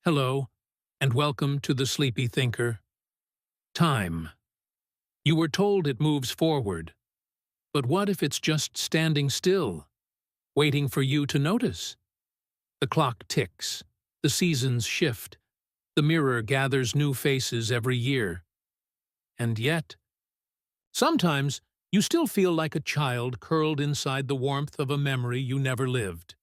Hello, and welcome to The Sleepy Thinker. Time. You were told it moves forward, but what if it's just standing still, waiting for you to notice? The clock ticks, the seasons shift, the mirror gathers new faces every year. And yet, sometimes you still feel like a child curled inside the warmth of a memory you never lived.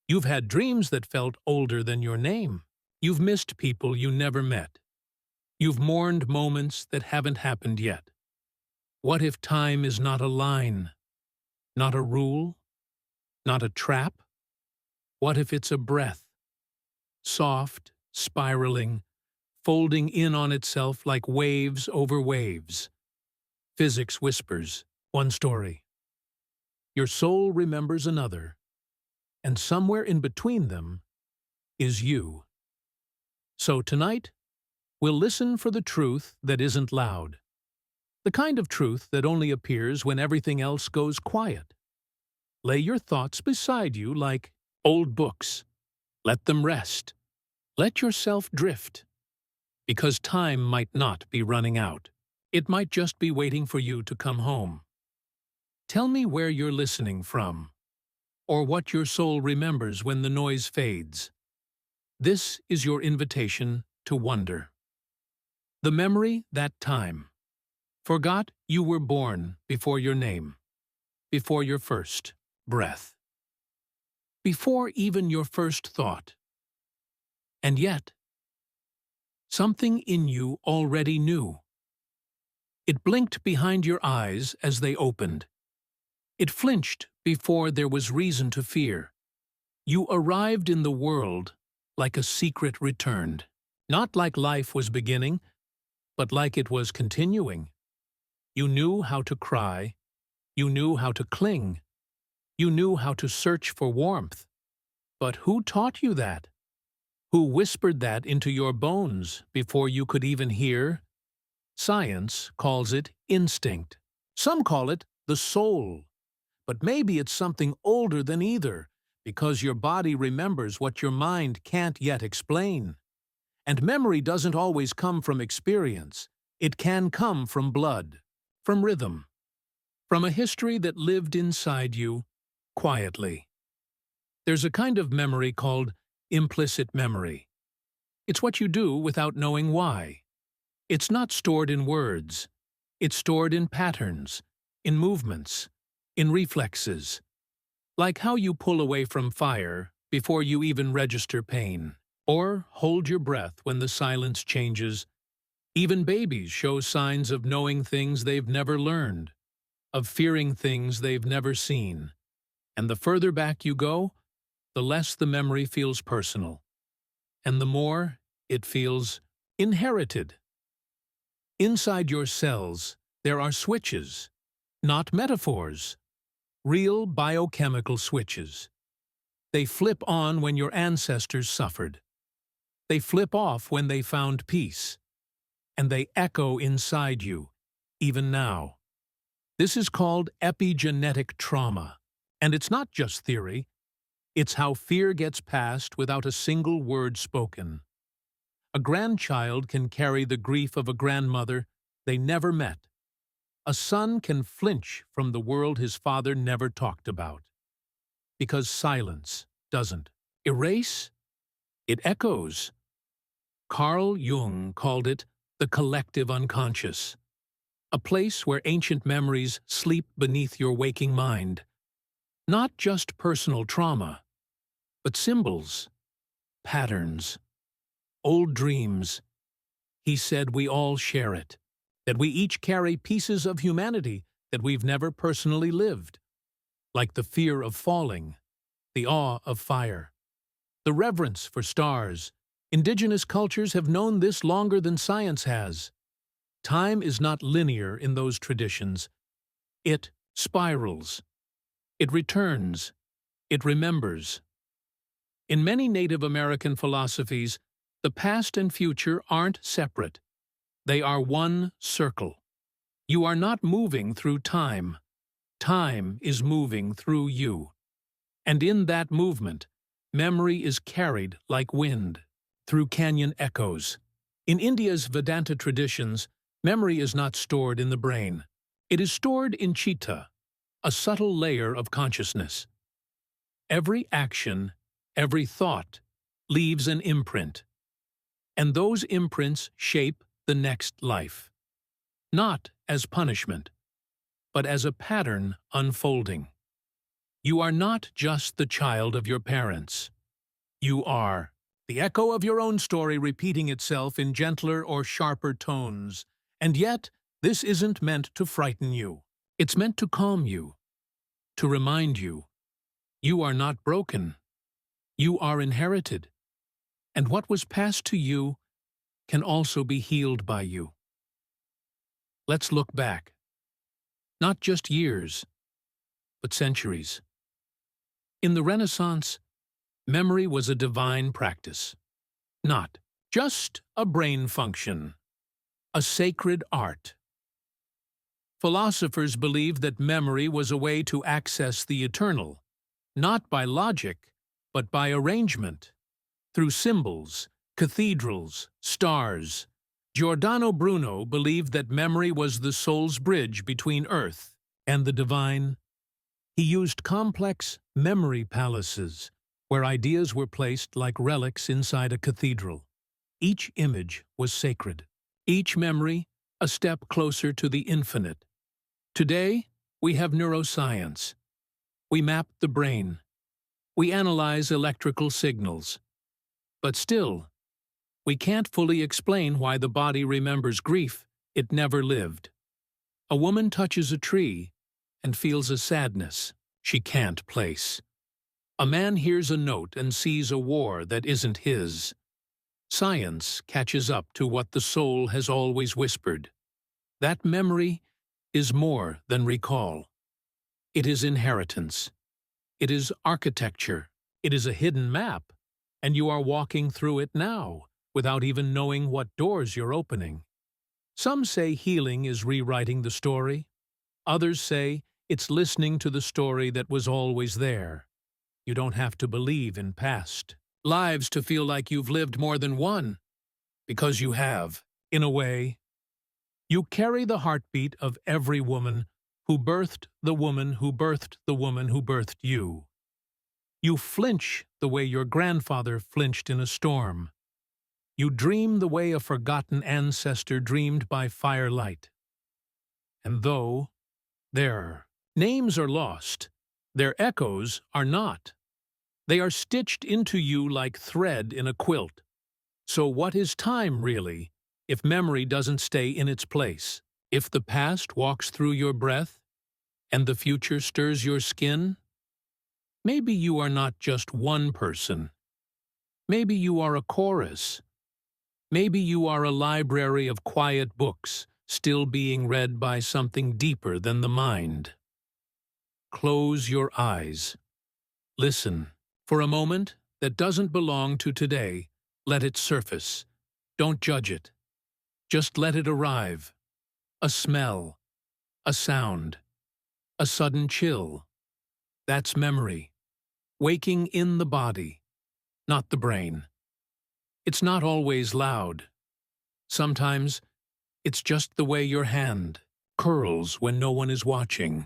You've had dreams that felt older than your name. You've missed people you never met. You've mourned moments that haven't happened yet. What if time is not a line, not a rule, not a trap? What if it's a breath, soft, spiraling, folding in on itself like waves over waves? Physics whispers one story. Your soul remembers another, and somewhere in between them is you. So tonight, we'll listen for the truth that isn't loud. The kind of truth that only appears when everything else goes quiet. Lay your thoughts beside you like old books. Let them rest. Let yourself drift. Because time might not be running out. It might just be waiting for you to come home. Tell me where you're listening from, or what your soul remembers when the noise fades. This is your invitation to wonder. The memory that time. Forgot you were born before your name, before your first breath, before even your first thought. And yet, something in you already knew. It blinked behind your eyes as they opened. It flinched before there was reason to fear. You arrived in the world like a secret returned, not like life was beginning, but like it was continuing. You knew how to cry, you knew how to cling, you knew how to search for warmth. But who taught you that? Who whispered that into your bones before you could even hear? Science calls it instinct. Some call it the soul. But maybe it's something older than either, because your body remembers what your mind can't yet explain. And memory doesn't always come from experience. It can come from blood, from rhythm, from a history that lived inside you quietly. There's a kind of memory called implicit memory. It's what you do without knowing why. It's not stored in words. It's stored in patterns, in movements, in reflexes. Like how you pull away from fire before you even register pain, or hold your breath when the silence changes. Even babies show signs of knowing things they've never learned, of fearing things they've never seen. And the further back you go, the less the memory feels personal, and the more it feels inherited. Inside your cells, there are switches, not metaphors. Real biochemical switches. They flip on when your ancestors suffered. They flip off when they found peace. And they echo inside you, even now. This is called epigenetic trauma. And it's not just theory. It's how fear gets passed without a single word spoken. A grandchild can carry the grief of a grandmother they never met. A son can flinch from the world his father never talked about. Because silence doesn't erase, it echoes. Carl Jung called it the collective unconscious, a place where ancient memories sleep beneath your waking mind. Not just personal trauma, but symbols, patterns, old dreams. He said we all share it. That we each carry pieces of humanity that we've never personally lived, like the fear of falling, the awe of fire, the reverence for stars. Indigenous cultures have known this longer than science has. Time is not linear in those traditions. It spirals. It returns. It remembers. In many Native American philosophies, the past and future aren't separate. They are one circle. You are not moving through time. Time is moving through you. And in that movement, memory is carried like wind. through canyon echoes. In India's Vedanta traditions, memory is not stored in the brain. It is stored in chitta, a subtle layer of consciousness. Every action, every thought, leaves an imprint, and those imprints shape the next life. Not as punishment, but as a pattern unfolding. You are not just the child of your parents. You are the echo of your own story repeating itself in gentler or sharper tones. And yet, this isn't meant to frighten you. It's meant to calm you, to remind you, you are not broken. You are inherited. And what was passed to you can also be healed by you. Let's look back. Not just years, but centuries. In the Renaissance, memory was a divine practice, not just a brain function, a sacred art. Philosophers believed that memory was a way to access the eternal, not by logic, but by arrangement, through symbols, cathedrals, stars. Giordano Bruno believed that memory was the soul's bridge between earth and the divine. He used complex memory palaces, where ideas were placed like relics inside a cathedral. Each image was sacred. Each memory, a step closer to the infinite. Today, we have neuroscience. We map the brain. We analyze electrical signals. But still, we can't fully explain why the body remembers grief it never lived. A woman touches a tree and feels a sadness she can't place. A man hears a note and sees a war that isn't his. Science catches up to what the soul has always whispered. That memory is more than recall. It is inheritance. It is architecture. It is a hidden map, and you are walking through it now, without even knowing what doors you're opening. Some say healing is rewriting the story. Others say it's listening to the story that was always there. You don't have to believe in past lives to feel like you've lived more than one, because you have, in a way. You carry the heartbeat of every woman who birthed the woman who birthed the woman who birthed you. You flinch the way your grandfather flinched in a storm. You dream the way a forgotten ancestor dreamed by firelight. And though their names are lost, their echoes are not. They are stitched into you like thread in a quilt. So what is time, really, if memory doesn't stay in its place? If the past walks through your breath and the future stirs your skin? Maybe you are not just one person. Maybe you are a chorus. Maybe you are a library of quiet books, still being read by something deeper than the mind. Close your eyes. Listen. For a moment that doesn't belong to today, let it surface. Don't judge it. Just let it arrive. A smell, a sound, a sudden chill. That's memory. Waking in the body, not the brain. It's not always loud. Sometimes it's just the way your hand curls when no one is watching.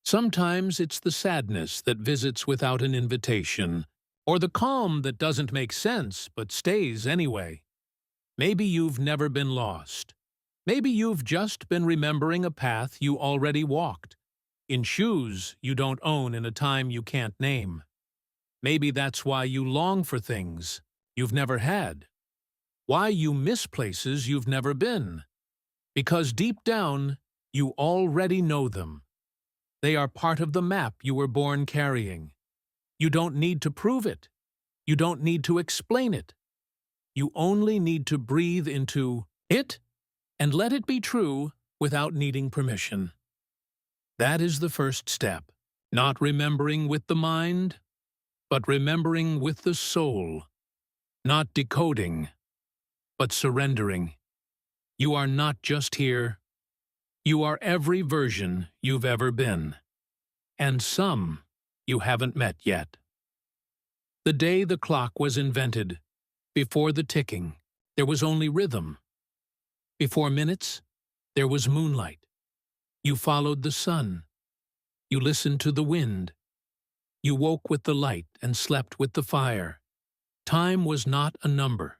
Sometimes it's the sadness that visits without an invitation, or the calm that doesn't make sense but stays anyway. Maybe you've never been lost. Maybe you've just been remembering a path you already walked, in shoes you don't own in a time you can't name. Maybe that's why you long for things you've never had, why you miss places you've never been. Because deep down, you already know them. They are part of the map you were born carrying. You don't need to prove it. You don't need to explain it. You only need to breathe into it and let it be true without needing permission. That is the first step. Not remembering with the mind, but remembering with the soul. Not decoding, but surrendering. You are not just here. You are every version you've ever been, and some you haven't met yet. The day the clock was invented, Before the ticking, there was only rhythm. Before minutes, there was moonlight. You followed the sun. You listened to the wind. You woke with the light and slept with the fire. Time was not a number.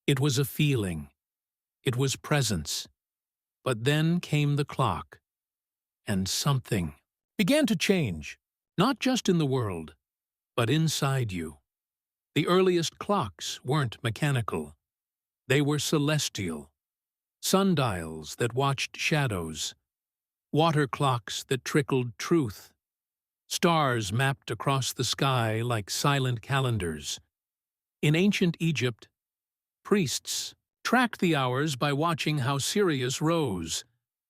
It was a feeling. It was presence. But then came the clock, and something began to change, not just in the world, but inside you. The earliest clocks weren't mechanical. They were celestial. Sundials that watched shadows. Water clocks that trickled truth. Stars mapped across the sky like silent calendars. In ancient Egypt, priests tracked the hours by watching how Sirius rose.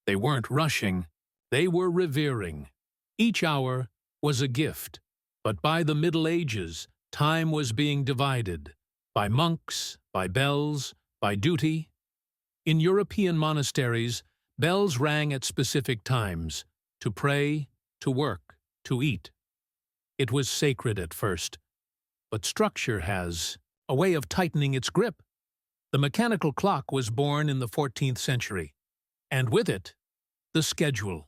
They weren't rushing, they were revering. Each hour was a gift, but by the Middle Ages, time was being divided. By monks, by bells, by duty. In European monasteries, bells rang at specific times, to pray, to work, to eat. It was sacred at first, but structure has a way of tightening its grip. The mechanical clock was born in the 14th century, and with it, the schedule.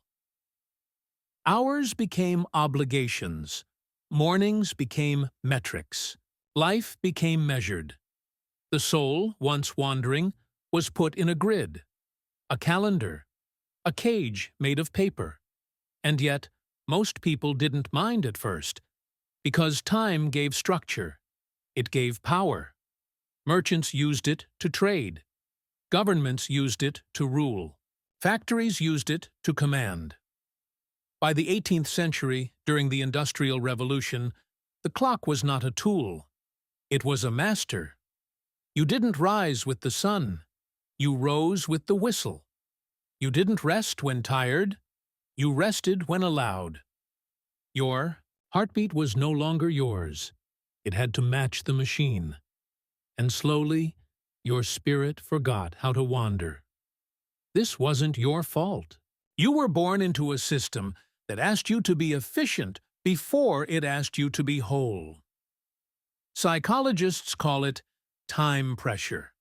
Hours became obligations. Mornings became metrics. Life became measured. The soul, once wandering, was put in a grid, a calendar, a cage made of paper. And yet, most people didn't mind at first, because time gave structure. It gave power. Merchants used it to trade. Governments used it to rule. Factories used it to command. By the 18th century, during the Industrial Revolution, the clock was not a tool. It was a master. You didn't rise with the sun. You rose with the whistle. You didn't rest when tired. You rested when allowed. Your heartbeat was no longer yours. It had to match the machine. And slowly, your spirit forgot how to wander. This wasn't your fault. You were born into a system that asked you to be efficient before it asked you to be whole. Psychologists call it time pressure,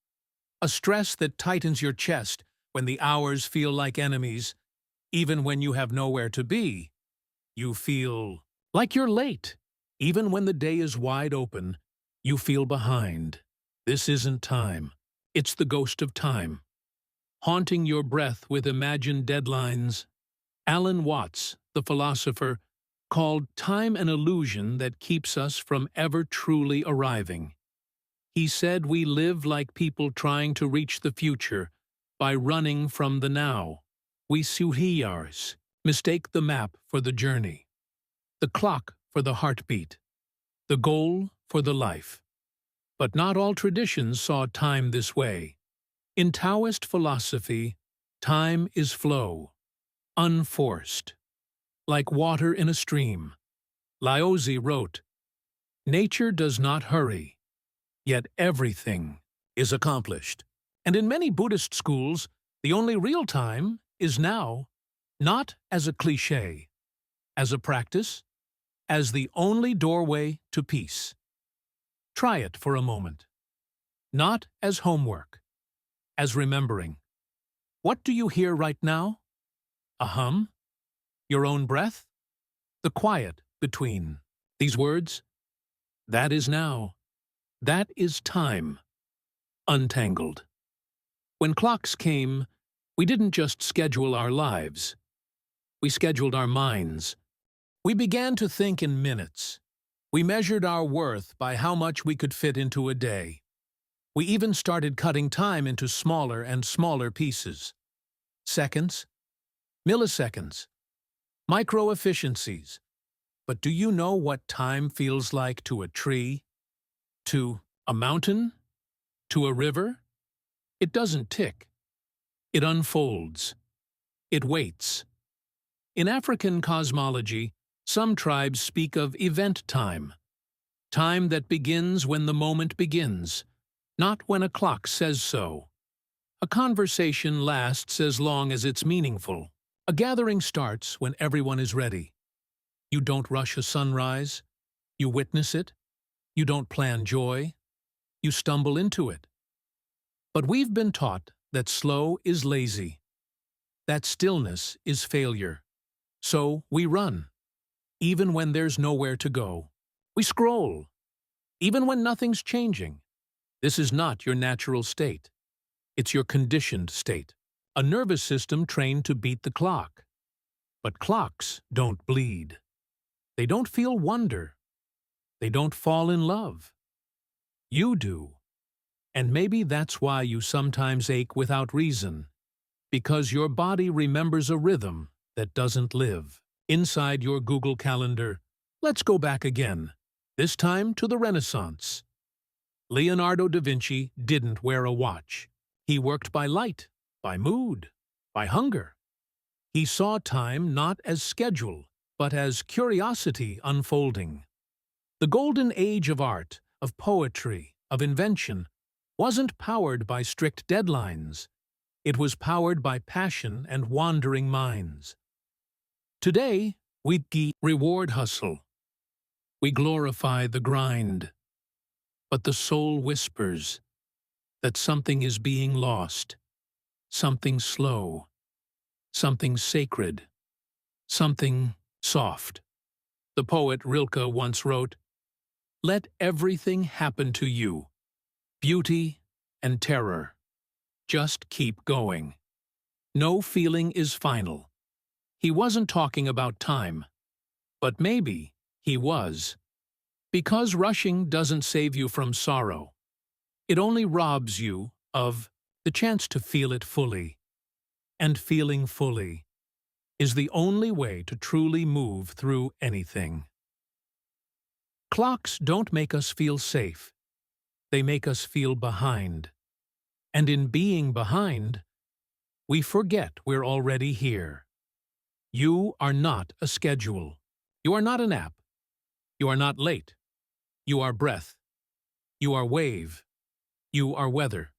a stress that tightens your chest when the hours feel like enemies, even when you have nowhere to be. You feel like you're late. Even when the day is wide open, you feel behind. This isn't time. It's the ghost of time, haunting your breath with imagined deadlines. Alan Watts, the philosopher, called time an illusion that keeps us from ever truly arriving. He said we live like people trying to reach the future by running from the now. We suhiyars mistake the map for the journey, the clock for the heartbeat, the goal for the life. But not all traditions saw time this way. In Taoist philosophy, time is flow, unforced, like water in a stream. Laozi wrote, "Nature does not hurry, yet everything is accomplished." And in many Buddhist schools, the only real time is now, not as a cliché, as a practice, as the only doorway to peace. Try it for a moment. Not as homework, as remembering. What do you hear right now? A hum? Your own breath? The quiet between these words? That is now. That is time. Untangled. When clocks came, we didn't just schedule our lives. We scheduled our minds. We began to think in minutes. We measured our worth by how much we could fit into a day. We even started cutting time into smaller and smaller pieces. Seconds, milliseconds, micro-efficiencies. But do you know what time feels like to a tree? To a mountain? To a river? It doesn't tick. It unfolds. It waits. In African cosmology, some tribes speak of event time, time that begins when the moment begins, not when a clock says so. A conversation lasts as long as it's meaningful. A gathering starts when everyone is ready. You don't rush a sunrise. You witness it. You don't plan joy. you stumble into it. But we've been taught that slow is lazy, that stillness is failure. So we run, even when there's nowhere to go. We scroll, even when nothing's changing. This is not your natural state. It's your conditioned state. A nervous system trained to beat the clock. But clocks don't bleed. They don't feel wonder. They don't fall in love. You do. And maybe that's why you sometimes ache without reason, because your body remembers a rhythm that doesn't live. Inside your Google Calendar, let's go back again, this time to the Renaissance. Leonardo da Vinci didn't wear a watch. He worked by light, by mood, by hunger. He saw time not as schedule, but as curiosity unfolding. The golden age of art, of poetry, of invention, wasn't powered by strict deadlines. It was powered by passion and wandering minds. Today, we reward hustle. We glorify the grind. But the soul whispers that something is being lost, something slow, something sacred, something soft. The poet Rilke once wrote, "Let everything happen to you, beauty and terror. Just keep going. No feeling is final." He wasn't talking about time, but maybe he was. Because rushing doesn't save you from sorrow. It only robs you of the chance to feel it fully. And feeling fully is the only way to truly move through anything. Clocks don't make us feel safe. They make us feel behind. And in being behind, we forget we're already here. You are not a schedule. You are not an app. You are not late. You are breath. You are wave. You are weather.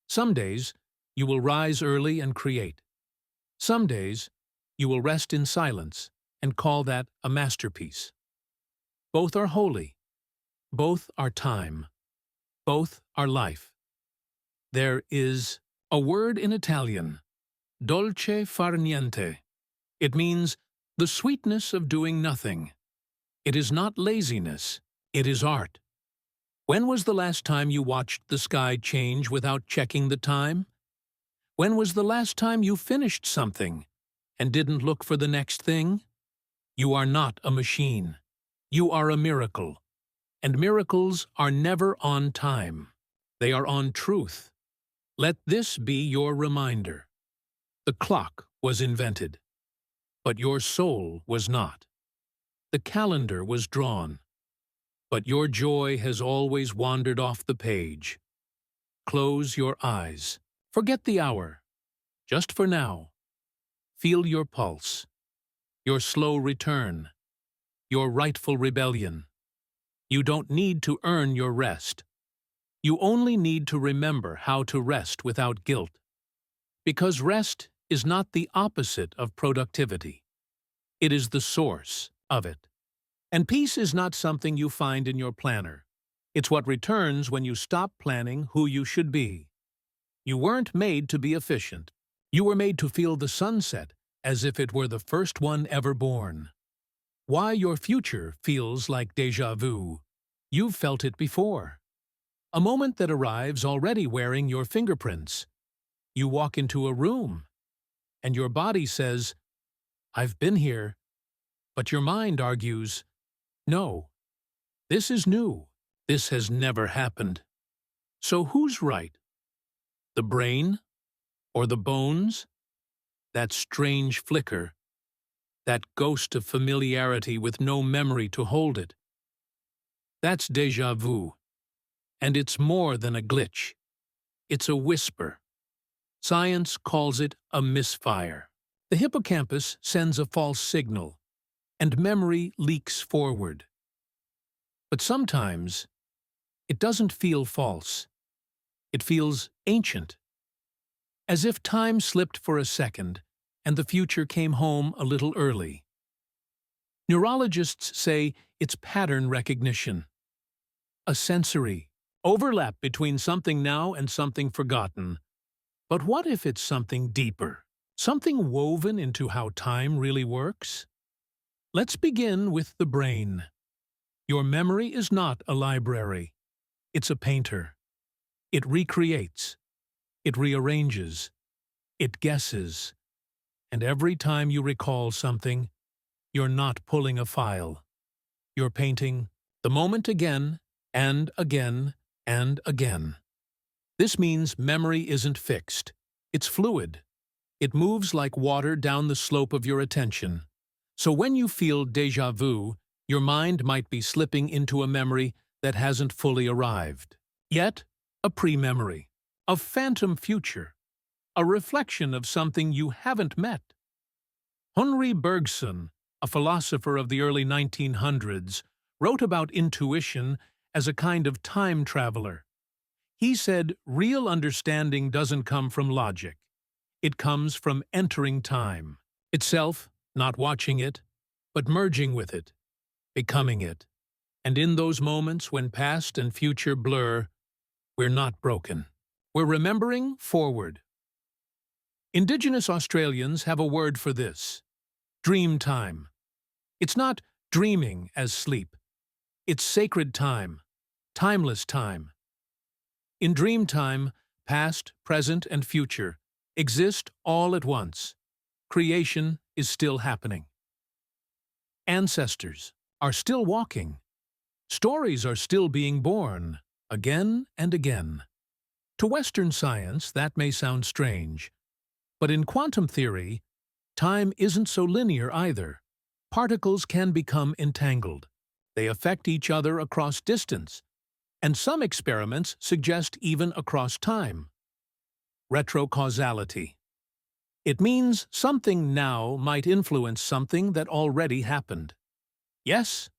Some days, you will rise early and create. Some days, you will rest in silence and call that a masterpiece. Both are holy. Both are time. Both are life. There is a word in Italian, dolce far niente. It means the sweetness of doing nothing. It is not laziness, it is art. When was the last time you watched the sky change without checking the time? When was the last time you finished something and didn't look for the next thing? You are not a machine. You are a miracle. And miracles are never on time. They are on truth. Let this be your reminder. The clock was invented, but your soul was not. The calendar was drawn, but your joy has always wandered off the page. Close your eyes. Forget the hour. Just for now. Feel your pulse, your slow return, your rightful rebellion. You don't need to earn your rest. You only need to remember how to rest without guilt. Because rest is not the opposite of productivity. It is the source of it. And peace is not something you find in your planner. It's what returns when you stop planning who you should be. You weren't made to be efficient. You were made to feel the sunset as if it were the first one ever born. Why your future feels like déjà vu. You've felt it before. A moment that arrives already wearing your fingerprints. You walk into a room, and your body says, "I've been here," but your mind argues, "No, this is new. This has never happened." So who's right? The brain? Or the bones? That strange flicker, that ghost of familiarity with no memory to hold it. That's déjà vu. And it's more than a glitch. It's a whisper. Science calls it a misfire. The hippocampus sends a false signal, and memory leaks forward. But sometimes, it doesn't feel false. It feels ancient. As if time slipped for a second, and the future came home a little early. Neurologists say it's pattern recognition. A sensory, Overlap between something now and something forgotten. But what if it's something deeper? Something woven into how time really works? Let's begin with the brain. Your memory is not a library. It's a painter. It recreates. It rearranges. It guesses. And every time you recall something, you're not pulling a file. You're painting the moment again and again and again. This means memory isn't fixed. It's fluid. It moves like water down the slope of your attention. So when you feel déjà vu, your mind might be slipping into a memory that hasn't fully arrived. Yet, a pre-memory, a phantom future, a reflection of something you haven't met. Henri Bergson, a philosopher of the early 1900s, wrote about intuition as a kind of time traveler. He said, real understanding doesn't come from logic. It comes from entering time itself, not watching it, but merging with it, becoming it. And in those moments when past and future blur, we're not broken. We're remembering forward. Indigenous Australians have a word for this: dream time. It's not dreaming as sleep. It's sacred time, timeless time. In dream time, past, present, and future exist all at once. Creation is still happening. Ancestors are still walking. Stories are still being born, again and again. To Western science, that may sound strange. But in quantum theory, time isn't so linear either. Particles can become entangled. They affect each other across distance, and some experiments suggest even across time. Retrocausality. It means something now might influence something that already happened. Yes,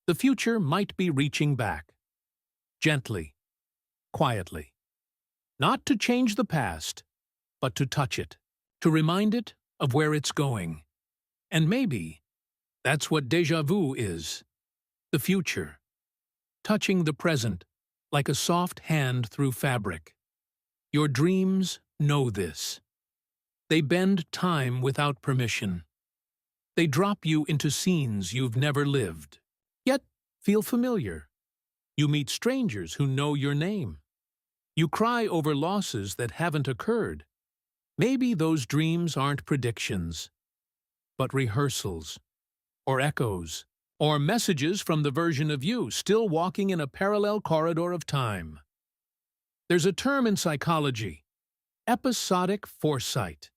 the future might be reaching back. Gently, quietly. Not to change the past, but to touch it, to remind it of where it's going. And maybe that's what déjà vu is. The future, touching the present like a soft hand through fabric. Your dreams know this. They bend time without permission. They drop you into scenes you've never lived, yet feel familiar. You meet strangers who know your name. You cry over losses that haven't occurred. Maybe those dreams aren't predictions, but rehearsals, or echoes, or messages from the version of you still walking in a parallel corridor of time. There's a term in psychology: episodic foresight.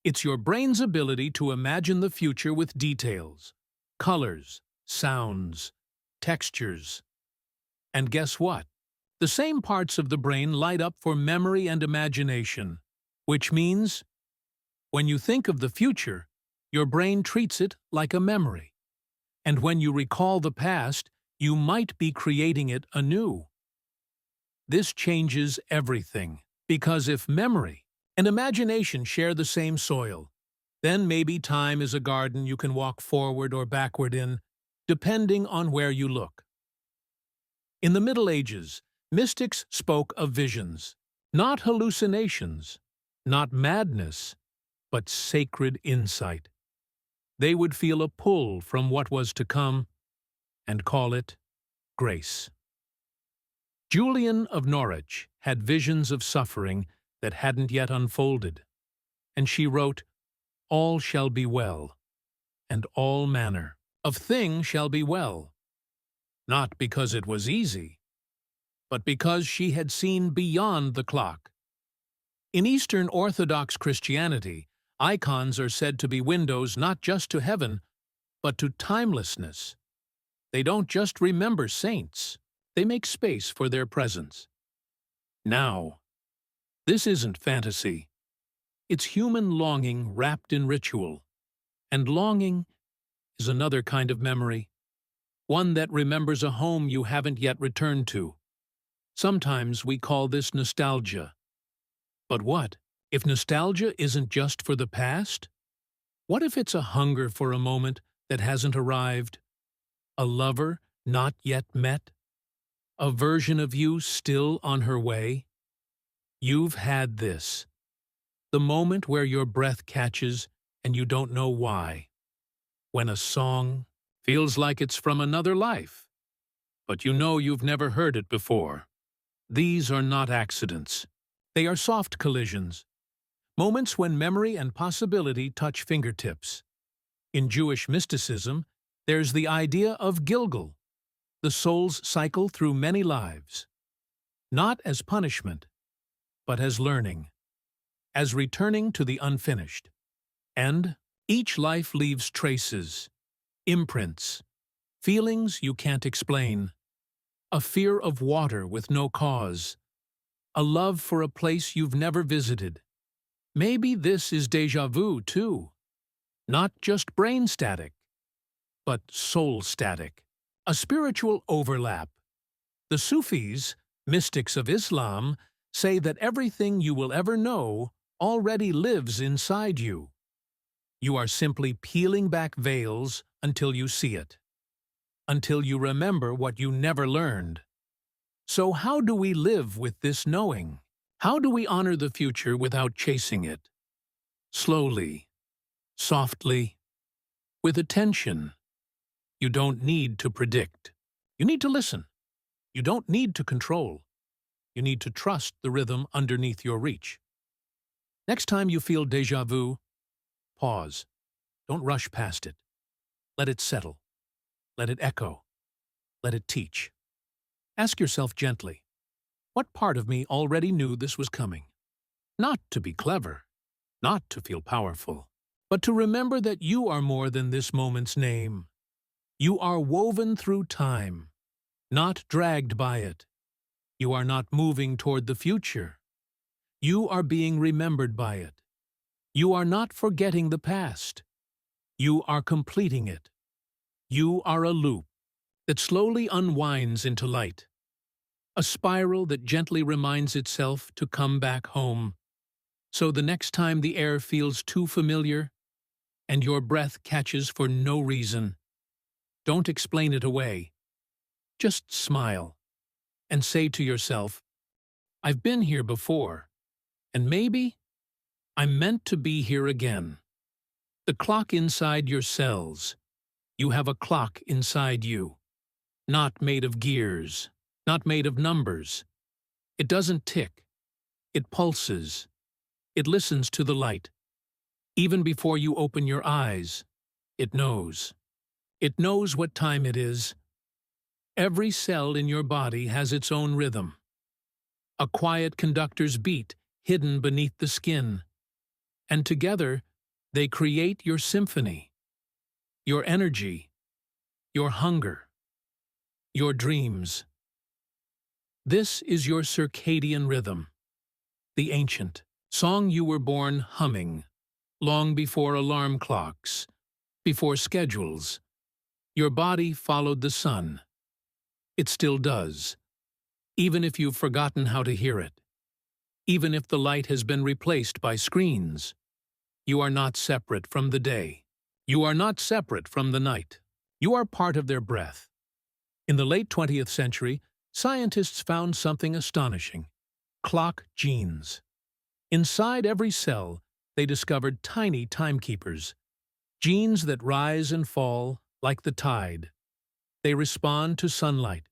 It's your brain's ability to imagine the future with details, colors, sounds, textures. And guess what? The same parts of the brain light up for memory and imagination, which means when you think of the future, your brain treats it like a memory. And when you recall the past, you might be creating it anew. This changes everything, because if memory and imagination share the same soil, then maybe time is a garden you can walk forward or backward in, depending on where you look. In the Middle Ages, mystics spoke of visions, not hallucinations, not madness, but sacred insight. They would feel a pull from what was to come and call it grace. Julian of Norwich had visions of suffering that hadn't yet unfolded, and she wrote, "All shall be well, and all manner of thing shall be well," not because it was easy, but because she had seen beyond the clock. In Eastern Orthodox Christianity, icons are said to be windows not just to heaven, but to timelessness. They don't just remember saints, they make space for their presence. Now, this isn't fantasy. It's human longing wrapped in ritual. And longing is another kind of memory, one that remembers a home you haven't yet returned to. Sometimes we call this nostalgia. But what if nostalgia isn't just for the past? What if it's a hunger for a moment that hasn't arrived? A lover not yet met? A version of you still on her way? You've had this. The moment where your breath catches and you don't know why. When a song feels like it's from another life, but you know you've never heard it before. These are not accidents. They are soft collisions. Moments when memory and possibility touch fingertips. In Jewish mysticism, there's the idea of Gilgal, the soul's cycle through many lives. Not as punishment, but as learning, as returning to the unfinished. And each life leaves traces, imprints, feelings you can't explain, a fear of water with no cause, a love for a place you've never visited. Maybe this is déjà vu, too. Not just brain static, but soul static, a spiritual overlap. The Sufis, mystics of Islam, say that everything you will ever know already lives inside you. You are simply peeling back veils until you see it, until you remember what you never learned. So how do we live with this knowing? How do we honor the future without chasing it? Slowly, softly, with attention. You don't need to predict. You need to listen. You don't need to control. You need to trust the rhythm underneath your reach. Next time you feel déjà vu, pause. Don't rush past it. Let it settle. Let it echo. Let it teach. Ask yourself gently, what part of me already knew this was coming? Not to be clever, not to feel powerful, but to remember that you are more than this moment's name. You are woven through time, not dragged by it. You are not moving toward the future. You are being remembered by it. You are not forgetting the past. You are completing it. You are a loop that slowly unwinds into light, a spiral that gently reminds itself to come back home. So the next time the air feels too familiar and your breath catches for no reason, don't explain it away. Just smile and say to yourself, I've been here before, and maybe I'm meant to be here again. The clock inside your cells. You have a clock inside you, not made of gears, not made of numbers. It doesn't tick. It pulses. It listens to the light. Even before you open your eyes, it knows. It knows what time it is. Every cell in your body has its own rhythm. A quiet conductor's beat hidden beneath the skin. And together, they create your symphony, your energy, your hunger, your dreams. This is your circadian rhythm, the ancient song you were born humming, long before alarm clocks, before schedules. Your body followed the sun. It still does, even if you've forgotten how to hear it, even if the light has been replaced by screens. You are not separate from the day. You are not separate from the night. You are part of their breath. In the late 20th century, scientists found something astonishing: clock genes. Inside every cell, they discovered tiny timekeepers, genes that rise and fall like the tide. They respond to sunlight,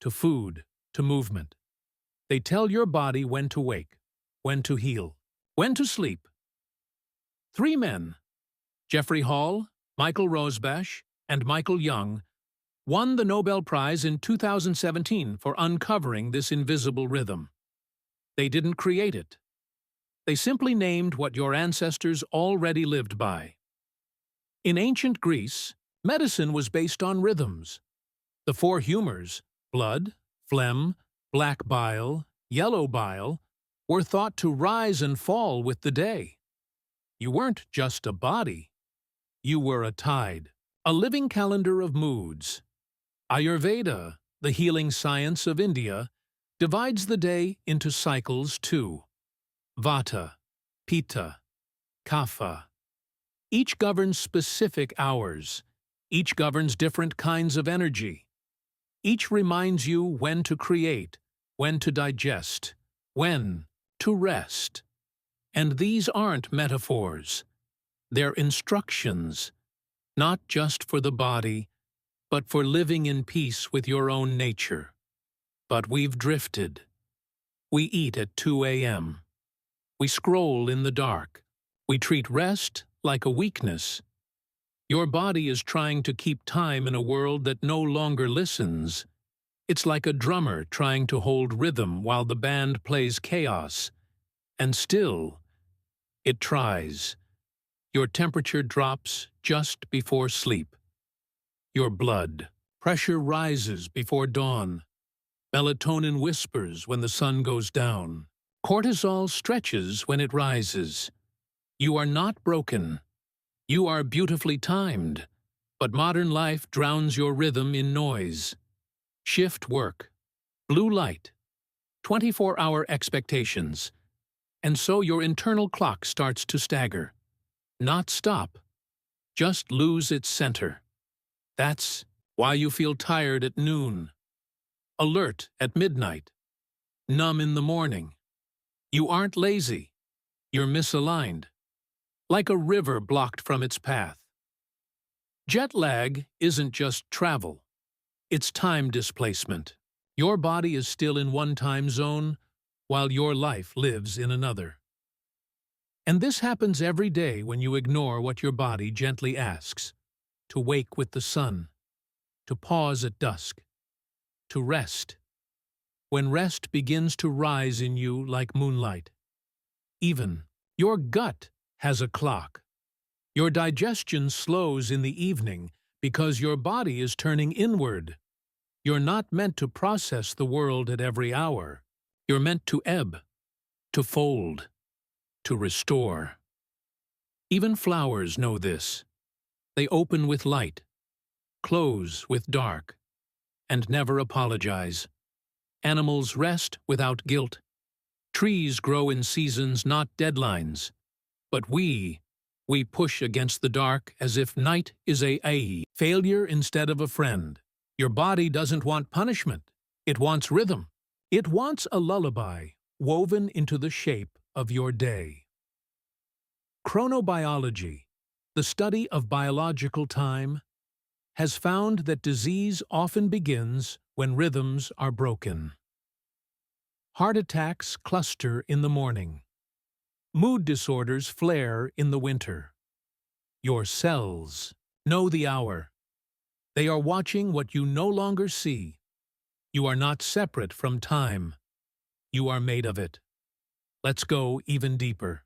to food, to movement. They tell your body when to wake, when to heal, when to sleep. 3 men, Jeffrey Hall, Michael Rosbash, and Michael Young, won the Nobel Prize in 2017 for uncovering this invisible rhythm. They didn't create it. They simply named what your ancestors already lived by. In ancient Greece, medicine was based on rhythms. The 4 humors, blood, phlegm, black bile, yellow bile, were thought to rise and fall with the day. You weren't just a body. You were a tide, a living calendar of moods. Ayurveda, the healing science of India, divides the day into cycles too. Vata, Pitta, Kapha. Each governs specific hours. Each governs different kinds of energy. Each reminds you when to create, when to digest, when to rest. And these aren't metaphors. They're instructions, not just for the body, but for living in peace with your own nature. But we've drifted. We eat at 2 a.m. We scroll in the dark. We treat rest like a weakness. Your body is trying to keep time in a world that no longer listens. It's like a drummer trying to hold rhythm while the band plays chaos. And still, it tries. Your temperature drops just before sleep. Your blood pressure rises before dawn. Melatonin whispers when the sun goes down. Cortisol stretches when it rises. You are not broken. You are beautifully timed. But modern life drowns your rhythm in noise. Shift work, blue light, 24-hour expectations. And so your internal clock starts to stagger. Not stop, just lose its center. That's why you feel tired at noon, alert at midnight, numb in the morning. You aren't lazy, you're misaligned, like a river blocked from its path. Jet lag isn't just travel, it's time displacement. Your body is still in one time zone, while your life lives in another. And this happens every day when you ignore what your body gently asks: to wake with the sun, to pause at dusk, to rest. When rest begins to rise in you like moonlight. Even your gut has a clock. Your digestion slows in the evening because your body is turning inward. You're not meant to process the world at every hour. You're meant to ebb, to fold, to restore. Even flowers know this. They open with light, close with dark, and never apologize. Animals rest without guilt. Trees grow in seasons, not deadlines. But we push against the dark as if night is a failure instead of a friend. Your body doesn't want punishment. It wants rhythm. It wants a lullaby woven into the shape of your day. Chronobiology, the study of biological time, has found that disease often begins when rhythms are broken. Heart attacks cluster in the morning. Mood disorders flare in the winter. Your cells know the hour. They are watching what you no longer see. You are not separate from time. You are made of it. Let's go even deeper.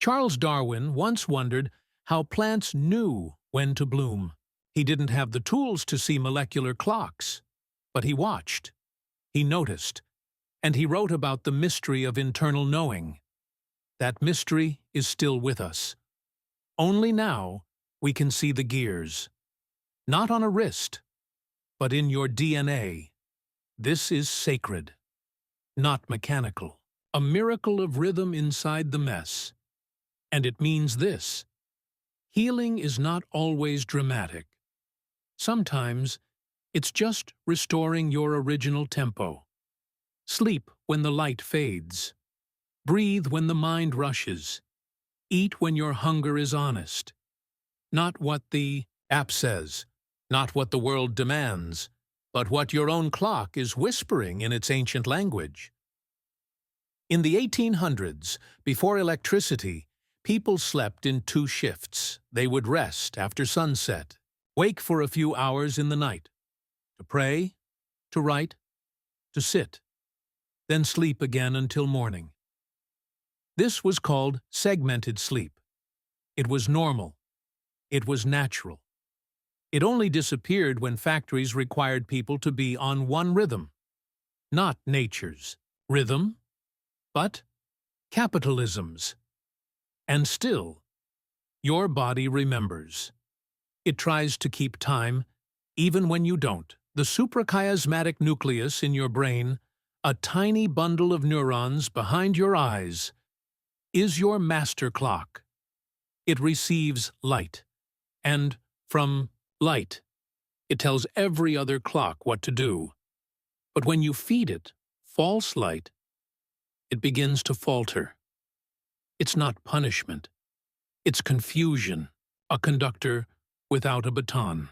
Charles Darwin once wondered how plants knew when to bloom. He didn't have the tools to see molecular clocks, but he watched, he noticed, and he wrote about the mystery of internal knowing. That mystery is still with us. Only now we can see the gears. Not on a wrist, but in your DNA. This is sacred, not mechanical. A miracle of rhythm inside the mess. And it means this: healing is not always dramatic. Sometimes it's just restoring your original tempo. Sleep when the light fades. Breathe when the mind rushes. Eat when your hunger is honest. Not what the app says, not what the world demands, but what your own clock is whispering in its ancient language. In the 1800s, before electricity, people slept in 2 shifts. They would rest after sunset, wake for a few hours in the night, to pray, to write, to sit, then sleep again until morning. This was called segmented sleep. It was normal. It was natural. It only disappeared when factories required people to be on one rhythm. Not nature's rhythm, but capitalism's. And still, your body remembers. It tries to keep time, even when you don't. The suprachiasmatic nucleus in your brain, a tiny bundle of neurons behind your eyes, is your master clock. It receives light, and from light, It tells every other clock what to do. But when you feed it false light, it begins to falter. It's not punishment. It's confusion, a conductor without a baton.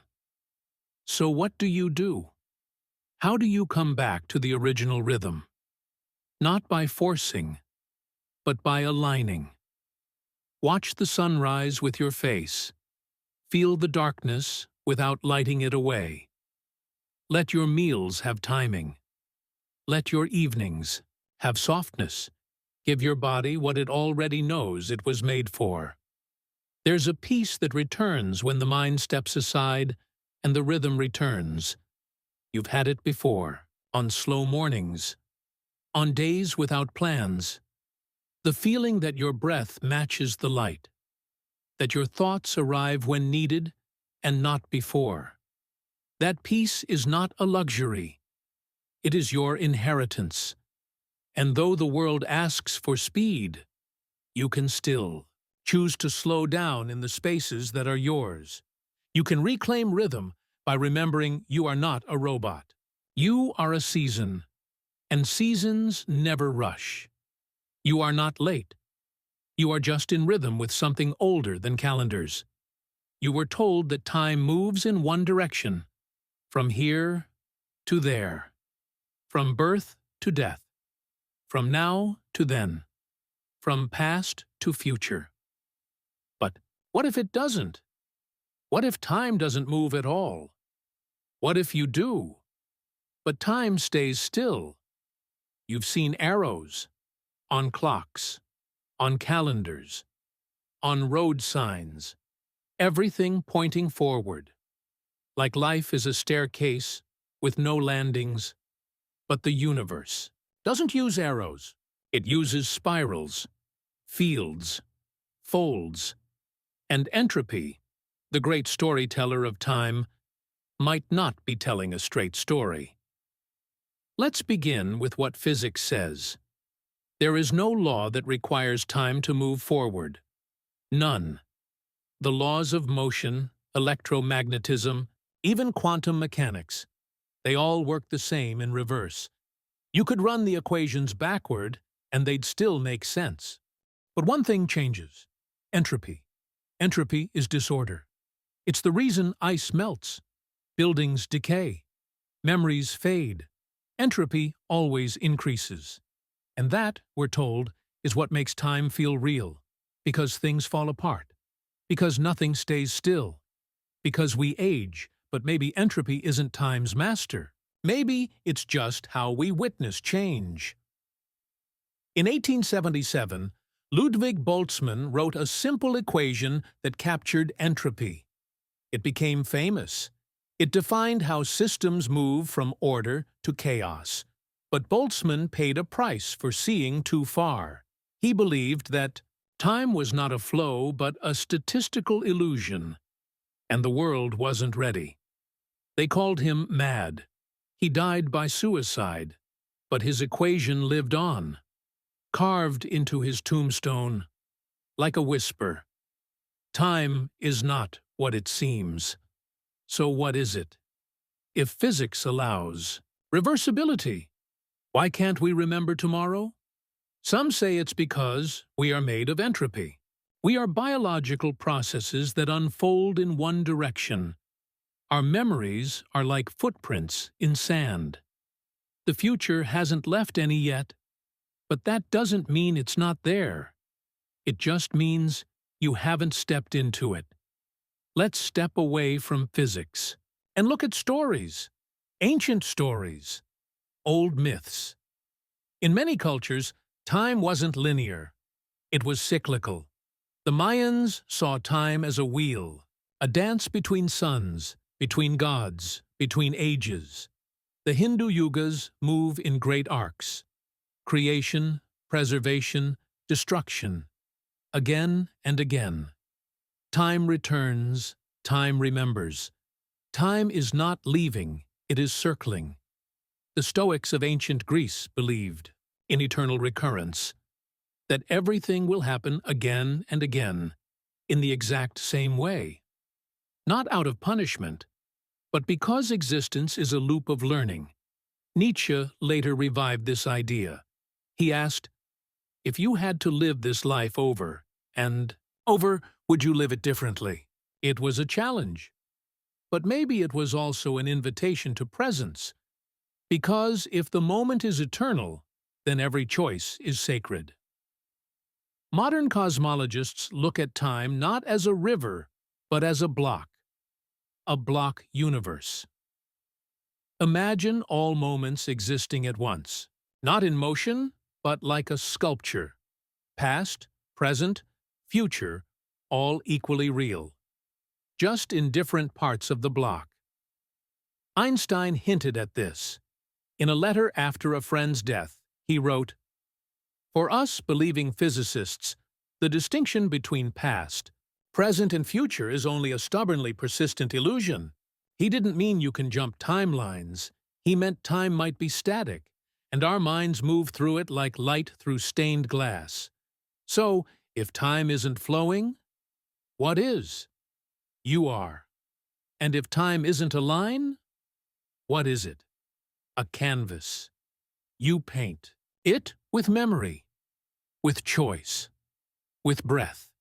So what do you do? How do you come back to the original rhythm? Not by forcing, but by aligning. Watch the sunrise with your face. Feel the darkness without lighting it away. Let your meals have timing. Let your evenings have softness. Give your body what it already knows it was made for. There's a peace that returns when the mind steps aside and the rhythm returns. You've had it before, on slow mornings, on days without plans. The feeling that your breath matches the light, that your thoughts arrive when needed and not before. That peace is not a luxury. It is your inheritance. And though the world asks for speed, you can still choose to slow down in the spaces that are yours. You can reclaim rhythm by remembering you are not a robot. You are a season, and seasons never rush. You are not late. You are just in rhythm with something older than calendars. You were told that time moves in one direction, from here to there, from birth to death, from now to then, from past to future. But what if it doesn't? What if time doesn't move at all? What if you do, but time stays still? You've seen arrows on clocks, on calendars, on road signs, everything pointing forward. Like life is a staircase with no landings, but the universe doesn't use arrows. It uses spirals, fields, folds, and entropy, the great storyteller of time, might not be telling a straight story. Let's begin with what physics says. There is no law that requires time to move forward. None. The laws of motion, electromagnetism, even quantum mechanics, they all work the same in reverse. You could run the equations backward, and they'd still make sense. But one thing changes: entropy. Entropy is disorder. It's the reason ice melts, buildings decay, memories fade. Entropy always increases. And that, we're told, is what makes time feel real, because things fall apart, because nothing stays still, because we age, but maybe entropy isn't time's master. Maybe it's just how we witness change. In 1877, Ludwig Boltzmann wrote a simple equation that captured entropy. It became famous. It defined how systems move from order to chaos. But Boltzmann paid a price for seeing too far. He believed that time was not a flow but a statistical illusion, and the world wasn't ready. They called him mad. He died by suicide, but his equation lived on, carved into his tombstone, like a whisper. Time is not what it seems. So what is it? If physics allows reversibility, why can't we remember tomorrow? Some say it's because we are made of entropy. We are biological processes that unfold in one direction. Our memories are like footprints in sand. The future hasn't left any yet, but that doesn't mean it's not there. It just means you haven't stepped into it. Let's step away from physics and look at stories, ancient stories, old myths. In many cultures, time wasn't linear. It was cyclical. The Mayans saw time as a wheel, a dance between suns, between gods, between ages. The Hindu yugas move in great arcs: creation, preservation, destruction. Again and again. Time returns, time remembers. Time is not leaving, it is circling. The Stoics of ancient Greece believed in eternal recurrence, that everything will happen again and again, in the exact same way. Not out of punishment, But because existence is a loop of learning, Nietzsche later revived this idea. He asked, if you had to live this life over and over, would you live it differently? It was a challenge. But maybe it was also an invitation to presence, because if the moment is eternal, then every choice is sacred. Modern cosmologists look at time not as a river, but as a block universe. Imagine all moments existing at once, not in motion, but like a sculpture. Past, present, future, all equally real, just in different parts of the block. Einstein hinted at this. In a letter after a friend's death, he wrote, "For us believing physicists, the distinction between past, present, and future is only a stubbornly persistent illusion." He didn't mean you can jump timelines. He meant time might be static, and our minds move through it like light through stained glass. So, if time isn't flowing, what is? You are. And if time isn't a line, what is it? A canvas. You paint it with memory, with choice, with breath.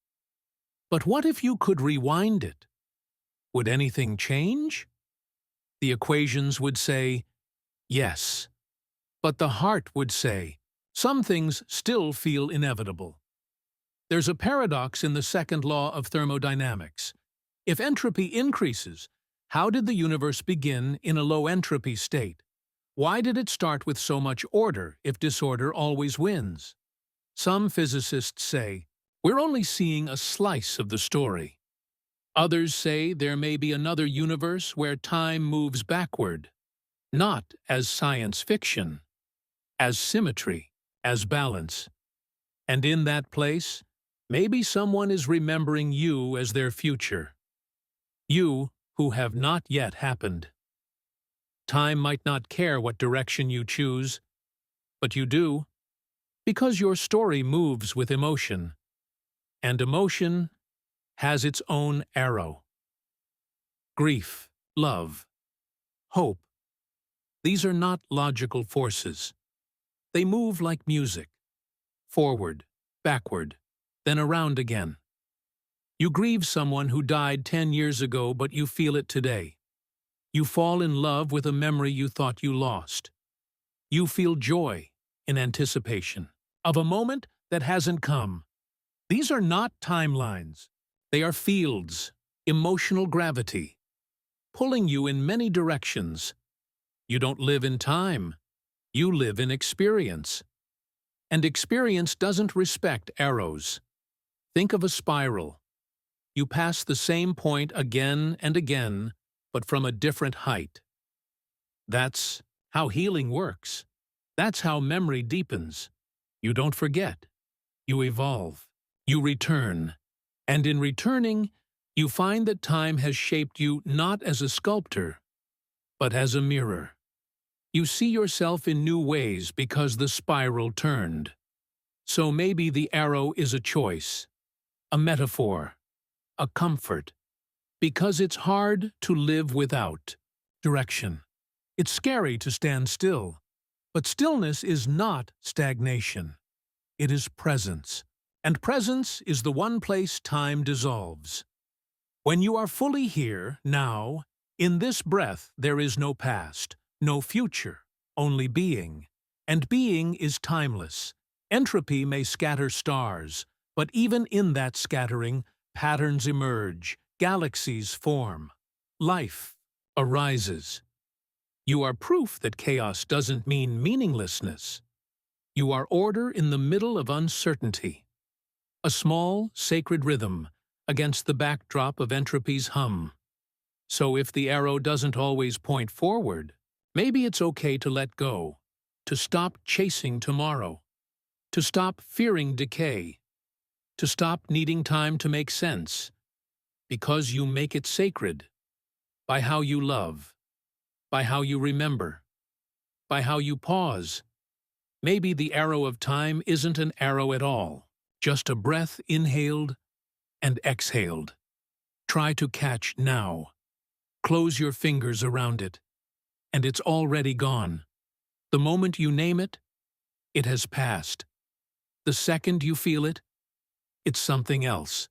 But what if you could rewind it? Would anything change? The equations would say, yes. But the heart would say, some things still feel inevitable. There's a paradox in the second law of thermodynamics. If entropy increases, how did the universe begin in a low-entropy state? Why did it start with so much order if disorder always wins? Some physicists say, we're only seeing a slice of the story. Others say there may be another universe where time moves backward, not as science fiction, as symmetry, as balance. And in that place, maybe someone is remembering you as their future. You who have not yet happened. Time might not care what direction you choose, but you do, because your story moves with emotion, and emotion has its own arrow. Grief, love, hope. These are not logical forces. They move like music, forward, backward, then around again. You grieve someone who died 10 years ago, but you feel it today. You fall in love with a memory you thought you lost. You feel joy in anticipation of a moment that hasn't come. These are not timelines. They are fields, emotional gravity, pulling you in many directions. You don't live in time. You live in experience. And experience doesn't respect arrows. Think of a spiral. You pass the same point again and again, but from a different height. That's how healing works. That's how memory deepens. You don't forget. You evolve. You return. And in returning, you find that time has shaped you not as a sculptor, but as a mirror. You see yourself in new ways because the spiral turned. So maybe the arrow is a choice, a metaphor, a comfort, because it's hard to live without direction. It's scary to stand still, but stillness is not stagnation. It is presence, and presence is the one place time dissolves. When you are fully here, now, in this breath there is no past, no future, only being. And being is timeless. Entropy may scatter stars, but even in that scattering, patterns emerge, galaxies form. Life arises. You are proof that chaos doesn't mean meaninglessness. You are order in the middle of uncertainty. A small, sacred rhythm against the backdrop of entropy's hum. So if the arrow doesn't always point forward, maybe it's okay to let go, to stop chasing tomorrow, to stop fearing decay, to stop needing time to make sense, because you make it sacred, by how you love, by how you remember, by how you pause. Maybe the arrow of time isn't an arrow at all, just a breath inhaled and exhaled. Try to catch now. Close your fingers around it, and it's already gone. The moment you name it, it has passed. The second you feel it, it's something else.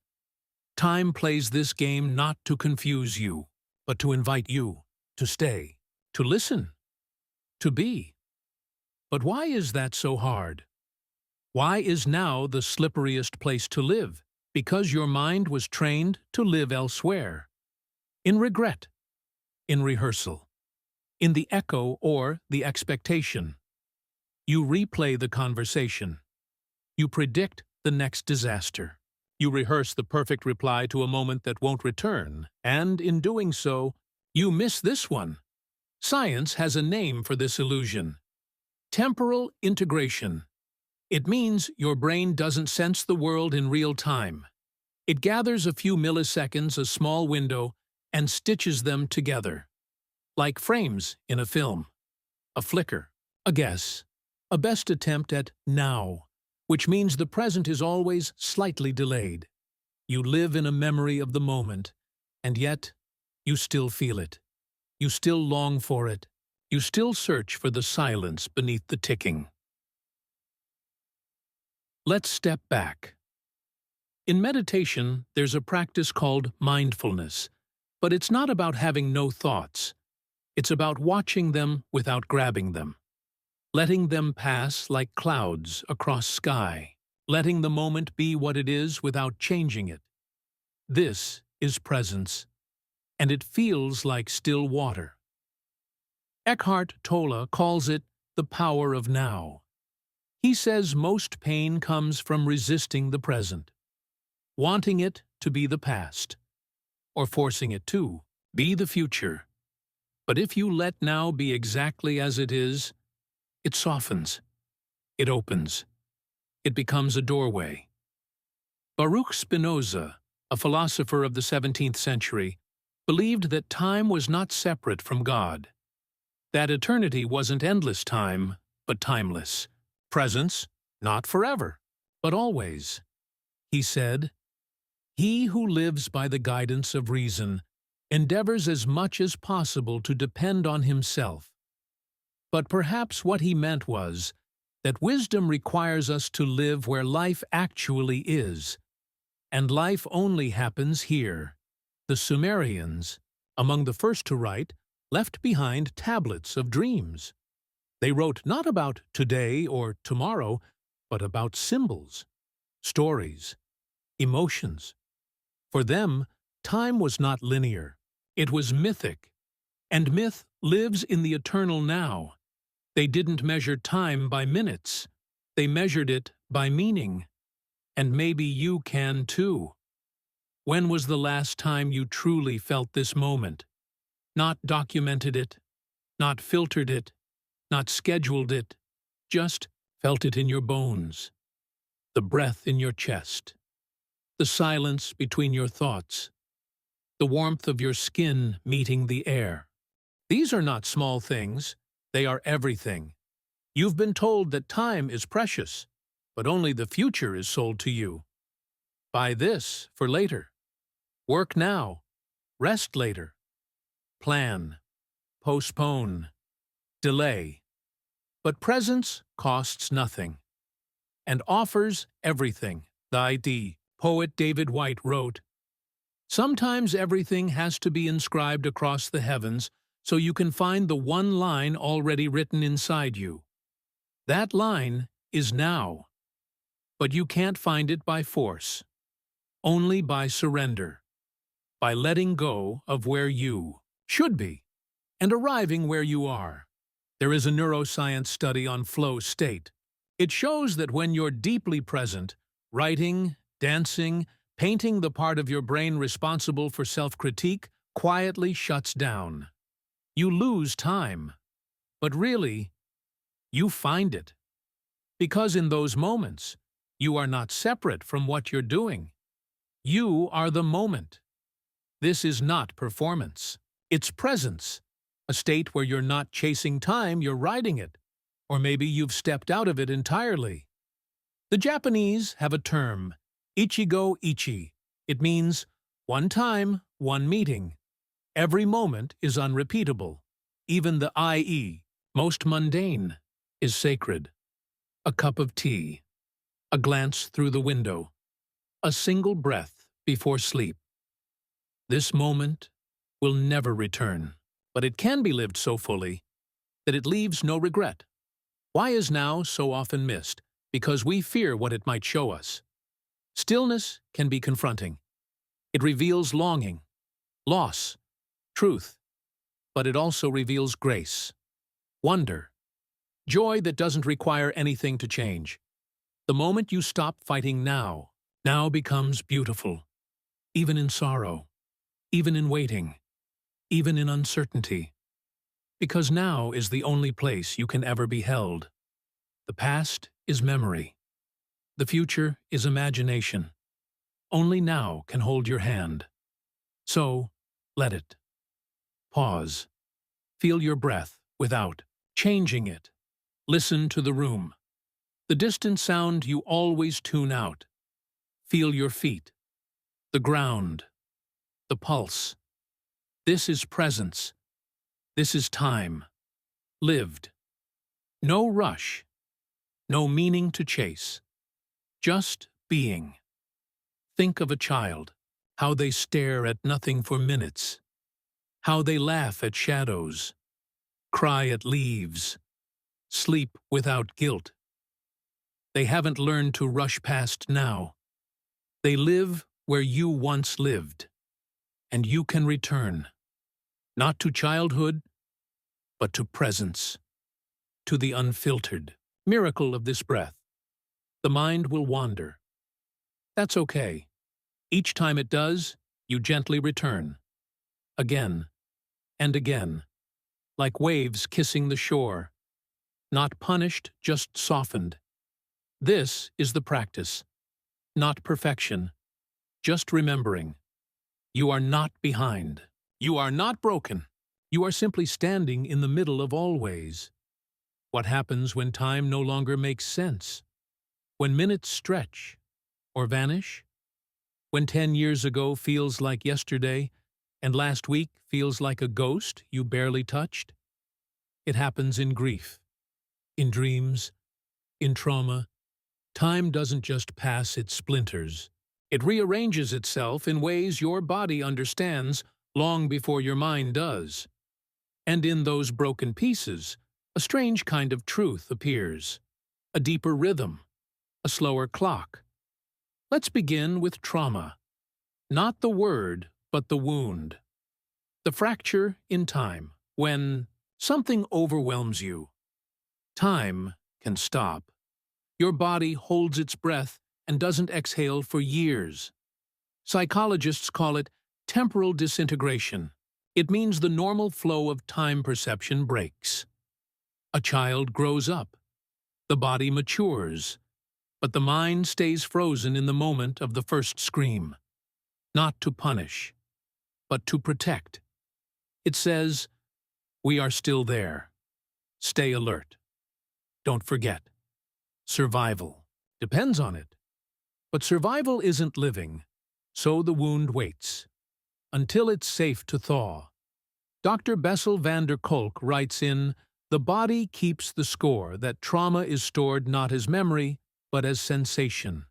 Time plays this game not to confuse you, but to invite you to stay, to listen, to be. But why is that so hard? Why is now the slipperiest place to live? Because your mind was trained to live elsewhere. In regret, in rehearsal, in the echo or the expectation. You replay the conversation. You predict the next disaster. You rehearse the perfect reply to a moment that won't return, and in doing so, you miss this one. Science has a name for this illusion: temporal integration. It means your brain doesn't sense the world in real time. It gathers a few milliseconds, a small window, and stitches them together. Like frames in a film. A flicker, a guess, a best attempt at now, which means the present is always slightly delayed. You live in a memory of the moment, and yet you still feel it. You still long for it. You still search for the silence beneath the ticking. Let's step back. In meditation, there's a practice called mindfulness, but it's not about having no thoughts. It's about watching them without grabbing them. Letting them pass like clouds across sky. Letting the moment be what it is without changing it. This is presence, and it feels like still water. Eckhart Tolle calls it the power of now. He says most pain comes from resisting the present, wanting it to be the past, or forcing it to be the future. But if you let now be exactly as it is, it softens, it opens, it becomes a doorway. Baruch Spinoza, a philosopher of the 17th century, believed that time was not separate from God, that eternity wasn't endless time, but timeless. Presence, not forever, but always. He said, "He who lives by the guidance of reason endeavors as much as possible to depend on himself." But perhaps what he meant was that wisdom requires us to live where life actually is, and life only happens here. The Sumerians, among the first to write, left behind tablets of dreams. They wrote not about today or tomorrow, but about symbols, stories, emotions. For them, time was not linear. It was mythic, and myth lives in the eternal now. They didn't measure time by minutes. They measured it by meaning. And maybe you can too. When was the last time you truly felt this moment? Not documented it, not filtered it, not scheduled it, just felt it in your bones, the breath in your chest, the silence between your thoughts, the warmth of your skin meeting the air. These are not small things, they are everything. You've been told that time is precious, but only the future is sold to you. Buy this for later. Work now, rest later. Plan, postpone, delay. But presence costs nothing, and offers everything. The poet David Whyte wrote, "Sometimes everything has to be inscribed across the heavens so you can find the one line already written inside you. That line is now, but you can't find it by force, only by surrender, by letting go of where you should be and arriving where you are." There is a neuroscience study on flow state. It shows that when you're deeply present, writing, dancing, painting, the part of your brain responsible for self-critique quietly shuts down. You lose time, but really, you find it. Because in those moments, you are not separate from what you're doing. You are the moment. This is not performance. It's presence. A state where you're not chasing time, you're riding it. Or maybe you've stepped out of it entirely. The Japanese have a term, ichigo ichi. It means one time, one meeting. Every moment is unrepeatable. Even the i.e., most mundane, is sacred. A cup of tea, a glance through the window, a single breath before sleep. This moment will never return, but it can be lived so fully that it leaves no regret. Why is now so often missed? Because we fear what it might show us. Stillness can be confronting. It reveals longing, loss, truth, but it also reveals grace, wonder, joy that doesn't require anything to change. The moment you stop fighting now becomes beautiful, even in sorrow, even in waiting, even in uncertainty. Because now is the only place you can ever be held. The past is memory. The future is imagination. Only now can hold your hand. So, let it. Pause. Feel your breath without changing it. Listen to the room. The distant sound you always tune out. Feel your feet. The ground. The pulse. This is presence. This is time. Lived. No rush. No meaning to chase. Just being. Think of a child, how they stare at nothing for minutes, how they laugh at shadows, cry at leaves, sleep without guilt. They haven't learned to rush past now. They live where you once lived, and you can return, not to childhood, but to presence, to the unfiltered miracle of this breath. The mind will wander. That's okay. Each time it does, you gently return. Again and again, like waves kissing the shore. Not punished, just softened. This is the practice. Not perfection, just remembering. You are not behind. You are not broken. You are simply standing in the middle of always. What happens when time no longer makes sense? When minutes stretch or vanish? When 10 years ago feels like yesterday and last week feels like a ghost you barely touched? It happens in grief, in dreams, in trauma. Time doesn't just pass, it splinters. It rearranges itself in ways your body understands long before your mind does. And in those broken pieces, a strange kind of truth appears. A deeper rhythm, a slower clock. Let's begin with trauma. Not the word, but the wound. The fracture in time, when something overwhelms you. Time can stop. Your body holds its breath and doesn't exhale for years. Psychologists call it temporal disintegration. It means the normal flow of time perception breaks. A child grows up. The body matures. But the mind stays frozen in the moment of the first scream. Not to punish, but to protect. It says, "We are still there. Stay alert. Don't forget." Survival depends on it. But survival isn't living, so the wound waits, until it's safe to thaw. Dr. Bessel van der Kolk writes in The Body Keeps the Score that trauma is stored not as memory, but as sensation.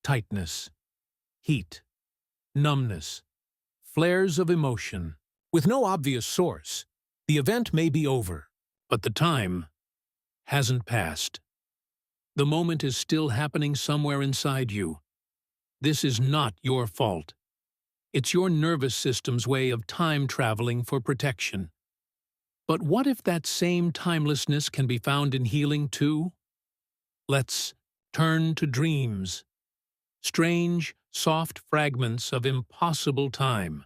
Tightness, heat, numbness, flares of emotion. With no obvious source, the event may be over, but the time hasn't passed. The moment is still happening somewhere inside you. This is not your fault. It's your nervous system's way of time traveling for protection. But what if that same timelessness can be found in healing too? Let's turn to dreams. Strange, soft fragments of impossible time.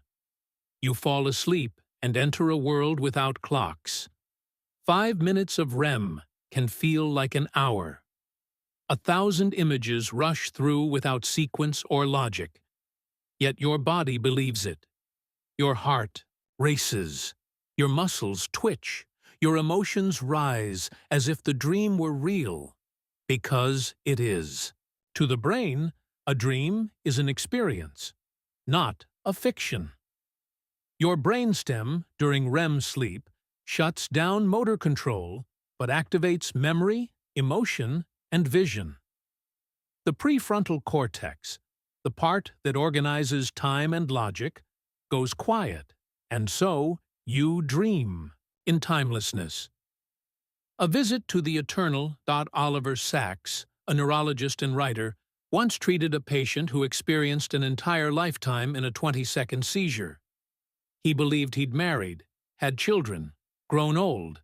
You fall asleep and enter a world without clocks. 5 minutes of REM can feel like an hour. 1,000 images rush through without sequence or logic. Yet your body believes it. Your heart races. Your muscles twitch. Your emotions rise as if the dream were real. Because it is. To the brain, a dream is an experience, not a fiction. Your brainstem, during REM sleep, shuts down motor control but activates memory, emotion, and vision. The prefrontal cortex, the part that organizes time and logic, goes quiet, and so you dream in timelessness. A visit to the eternal Oliver Sacks, a neurologist and writer, once treated a patient who experienced an entire lifetime in a 20-second seizure. He believed he'd married, had children, grown old,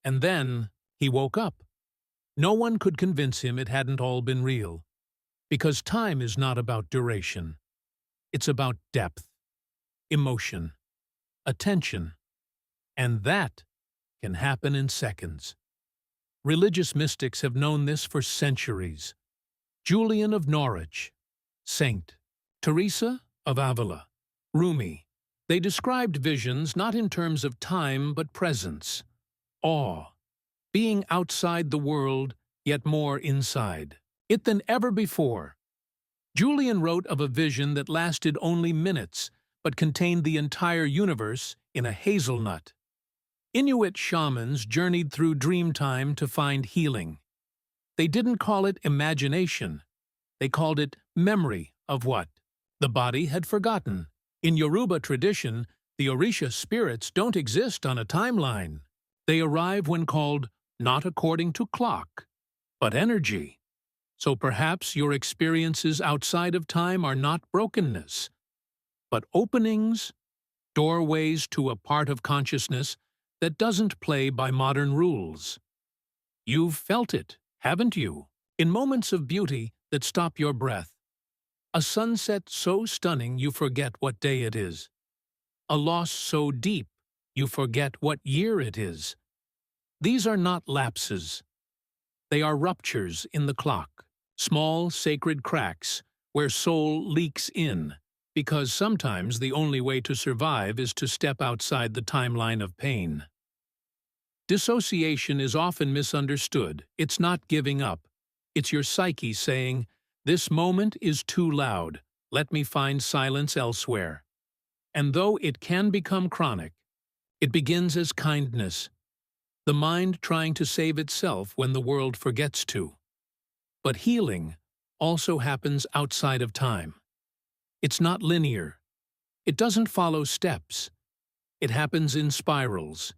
and then he woke up. No one could convince him it hadn't all been real, because time is not about duration. It's about depth, emotion, attention, and that can happen in seconds. Religious mystics have known this for centuries. Julian of Norwich, Saint Teresa of Avila, Rumi. They described visions not in terms of time but presence, awe, being outside the world, yet more inside it than ever before. Julian wrote of a vision that lasted only minutes, but contained the entire universe in a hazelnut. Inuit shamans journeyed through dreamtime to find healing. They didn't call it imagination. They called it memory of what the body had forgotten. In Yoruba tradition, the Orisha spirits don't exist on a timeline. They arrive when called not according to clock, but energy. So perhaps your experiences outside of time are not brokenness, but openings, doorways to a part of consciousness that doesn't play by modern rules. You've felt it, haven't you? In moments of beauty that stop your breath. A sunset so stunning you forget what day it is. A loss so deep you forget what year it is. These are not lapses. They are ruptures in the clock, small sacred cracks where soul leaks in, because sometimes the only way to survive is to step outside the timeline of pain. Dissociation is often misunderstood. It's not giving up. It's your psyche saying, "This moment is too loud. Let me find silence elsewhere." And though it can become chronic, it begins as kindness, the mind trying to save itself when the world forgets to. But healing also happens outside of time. It's not linear. It doesn't follow steps. It happens in spirals,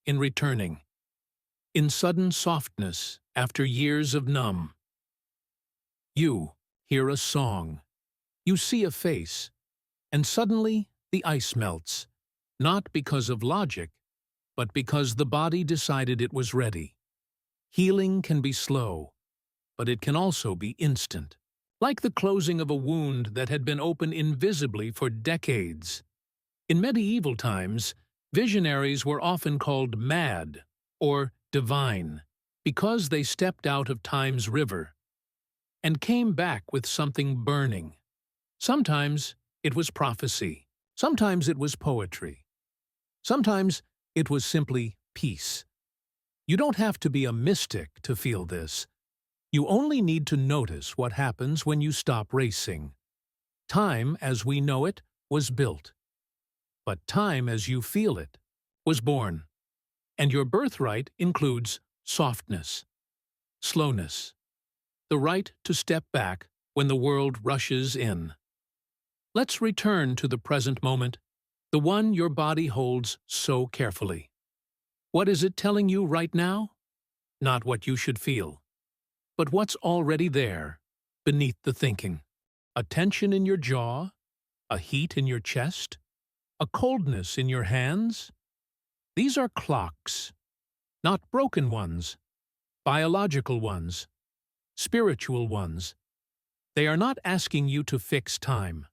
in returning, in sudden softness after years of numb. You hear a song, you see a face, and suddenly the ice melts, not because of logic, but because the body decided it was ready. Healing can be slow, but it can also be instant, like the closing of a wound that had been open invisibly for decades. In medieval times, visionaries were often called mad or divine because they stepped out of time's river and came back with something burning. Sometimes it was prophecy, sometimes it was poetry, sometimes it was simply peace. You don't have to be a mystic to feel this. You only need to notice what happens when you stop racing. Time, as we know it, was built. But time, as you feel it, was born. And your birthright includes softness, slowness, the right to step back when the world rushes in. Let's return to the present moment, the one your body holds so carefully. What is it telling you right now? Not what you should feel, but what's already there, beneath the thinking. A tension in your jaw, a heat in your chest, a coldness in your hands. These are clocks, not broken ones, biological ones, spiritual ones. They are not asking you to fix time.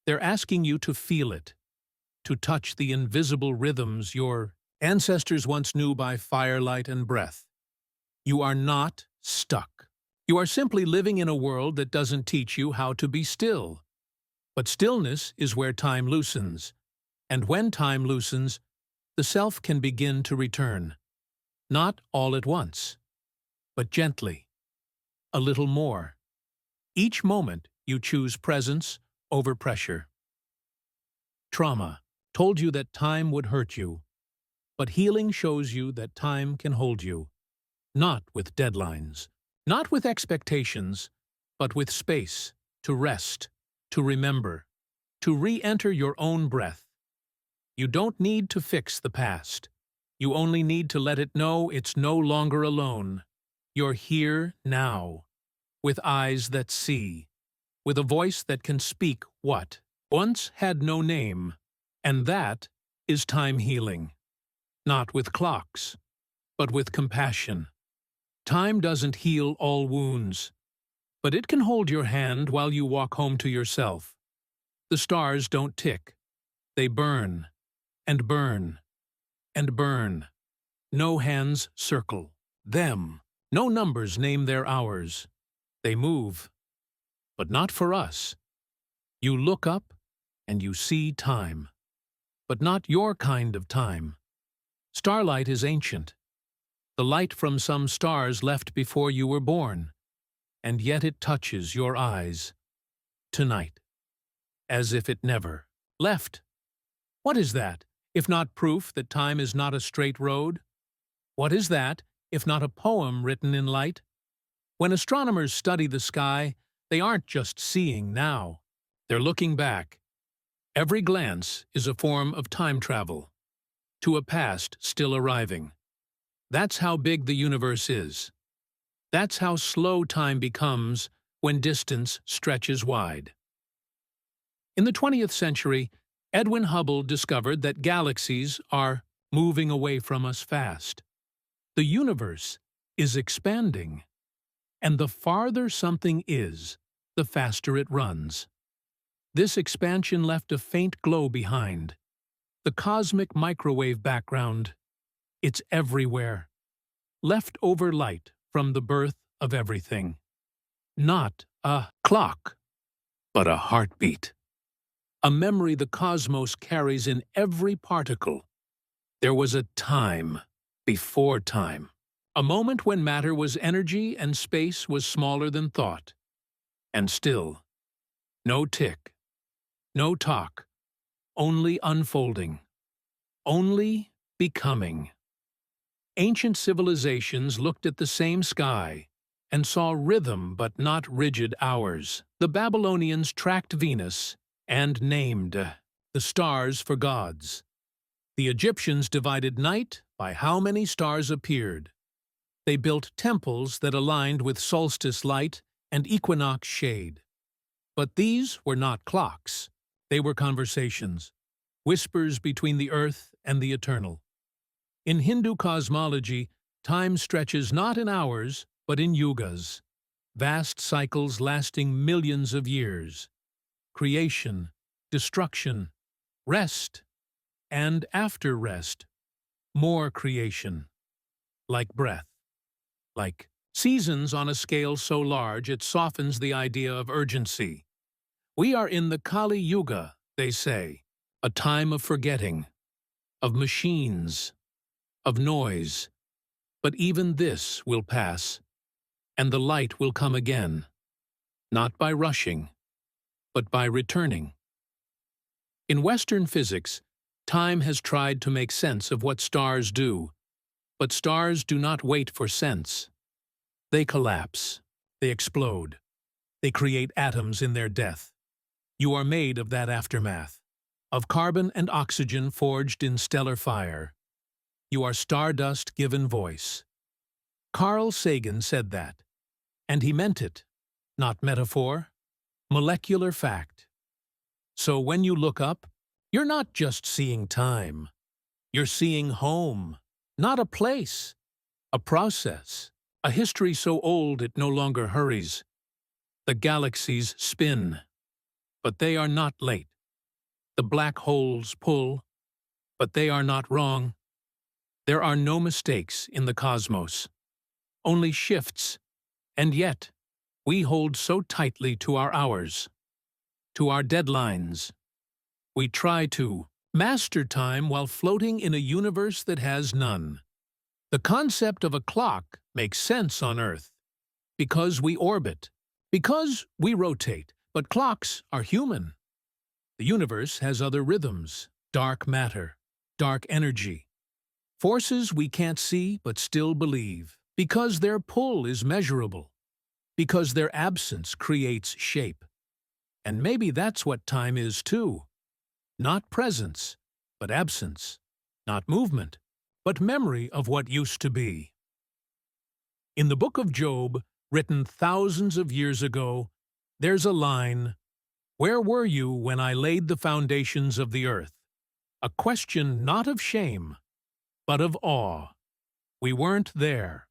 They're asking you to feel it, to touch the invisible rhythms your ancestors once knew by firelight and breath. You are not stuck. You are simply living in a world that doesn't teach you how to be still. But stillness is where time loosens. And when time loosens, the self can begin to return. Not all at once, but gently. A little more. Each moment you choose presence over pressure. Trauma, told you that time would hurt you, but healing shows you that time can hold you, not with deadlines, not with expectations, but with space to rest, to remember, to re-enter your own breath. You don't need to fix the past. You only need to let it know it's no longer alone. You're here now, with eyes that see, with a voice that can speak what once had no name, and that is time healing. Not with clocks, but with compassion. Time doesn't heal all wounds, but it can hold your hand while you walk home to yourself. The stars don't tick. They burn, and burn, and burn. No hands circle them. No numbers name their hours. They move, but not for us. You look up, and you see time, but not your kind of time. Starlight is ancient, the light from some stars left before you were born, and yet it touches your eyes tonight, as if it never left. What is that, if not proof that time is not a straight road? What is that, if not a poem written in light? When astronomers study the sky, they aren't just seeing now, they're looking back. Every glance is a form of time travel, to a past still arriving. That's how big the universe is. That's how slow time becomes when distance stretches wide. In the 20th century, Edwin Hubble discovered that galaxies are moving away from us fast. The universe is expanding, and the farther something is, the faster it runs. This expansion left a faint glow behind. The cosmic microwave background. It's everywhere. Leftover light from the birth of everything. Not a clock, but a heartbeat. A memory the cosmos carries in every particle. There was a time before time. A moment when matter was energy and space was smaller than thought. And still, no tick, no talk, only unfolding, only becoming. Ancient civilizations looked at the same sky and saw rhythm but not rigid hours. The Babylonians tracked Venus and named the stars for gods. The Egyptians divided night by how many stars appeared. They built temples that aligned with solstice light and equinox shade. But these were not clocks. They were conversations, whispers between the earth and the eternal. In Hindu cosmology, time stretches not in hours, but in yugas, vast cycles lasting millions of years. Creation, destruction, rest, and after rest, more creation, like breath, like seasons on a scale so large it softens the idea of urgency. We are in the Kali Yuga, they say, a time of forgetting, of machines, of noise. But even this will pass, and the light will come again, not by rushing, but by returning. In Western physics, time has tried to make sense of what stars do, but stars do not wait for sense. They collapse, they explode, they create atoms in their death. You are made of that aftermath, of carbon and oxygen forged in stellar fire. You are stardust given voice. Carl Sagan said that, and he meant it, not metaphor, molecular fact. So when you look up, you're not just seeing time. You're seeing home, not a place, a process, a history so old it no longer hurries. The galaxies spin, but they are not late. The black holes pull, but they are not wrong. There are no mistakes in the cosmos, only shifts, and yet we hold so tightly to our hours, to our deadlines. We try to master time while floating in a universe that has none. The concept of a clock makes sense on Earth, because we orbit, because we rotate, but clocks are human. The universe has other rhythms, dark matter, dark energy, forces we can't see but still believe, because their pull is measurable, because their absence creates shape. And maybe that's what time is too. Not presence, but absence. Not movement, but memory of what used to be. In the book of Job, written thousands of years ago, there's a line, "Where were you when I laid the foundations of the earth?" A question not of shame, but of awe. We weren't there,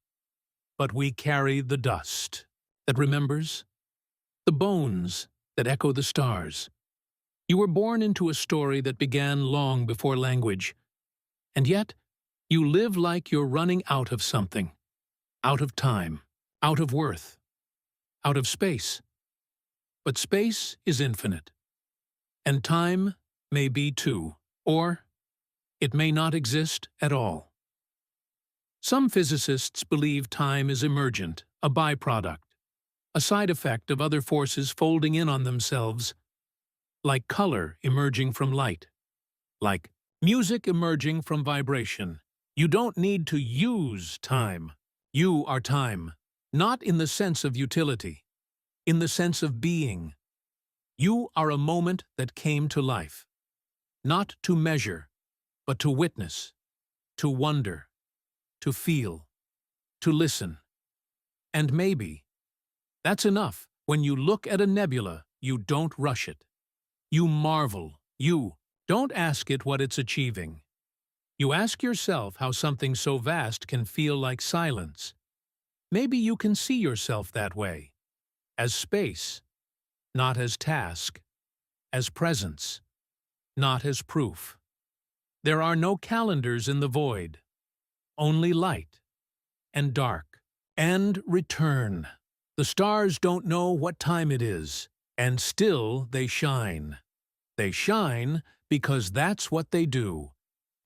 but we carry the dust that remembers, the bones that echo the stars. You were born into a story that began long before language, and yet you live like you're running out of something, out of time, out of worth, out of space. But space is infinite, and time may be too, or it may not exist at all. Some physicists believe time is emergent, a byproduct, a side effect of other forces folding in on themselves, like color emerging from light, like music emerging from vibration. You don't need to use time. You are time, not in the sense of utility, in the sense of being. You are a moment that came to life, not to measure, but to witness, to wonder, to feel, to listen. And maybe that's enough. When you look at a nebula, you don't rush it. You marvel. You don't ask it what it's achieving. You ask yourself how something so vast can feel like silence. Maybe you can see yourself that way, as space, not as task, as presence, not as proof. There are no calendars in the void, only light and dark and return. The stars don't know what time it is, and still they shine. They shine because that's what they do,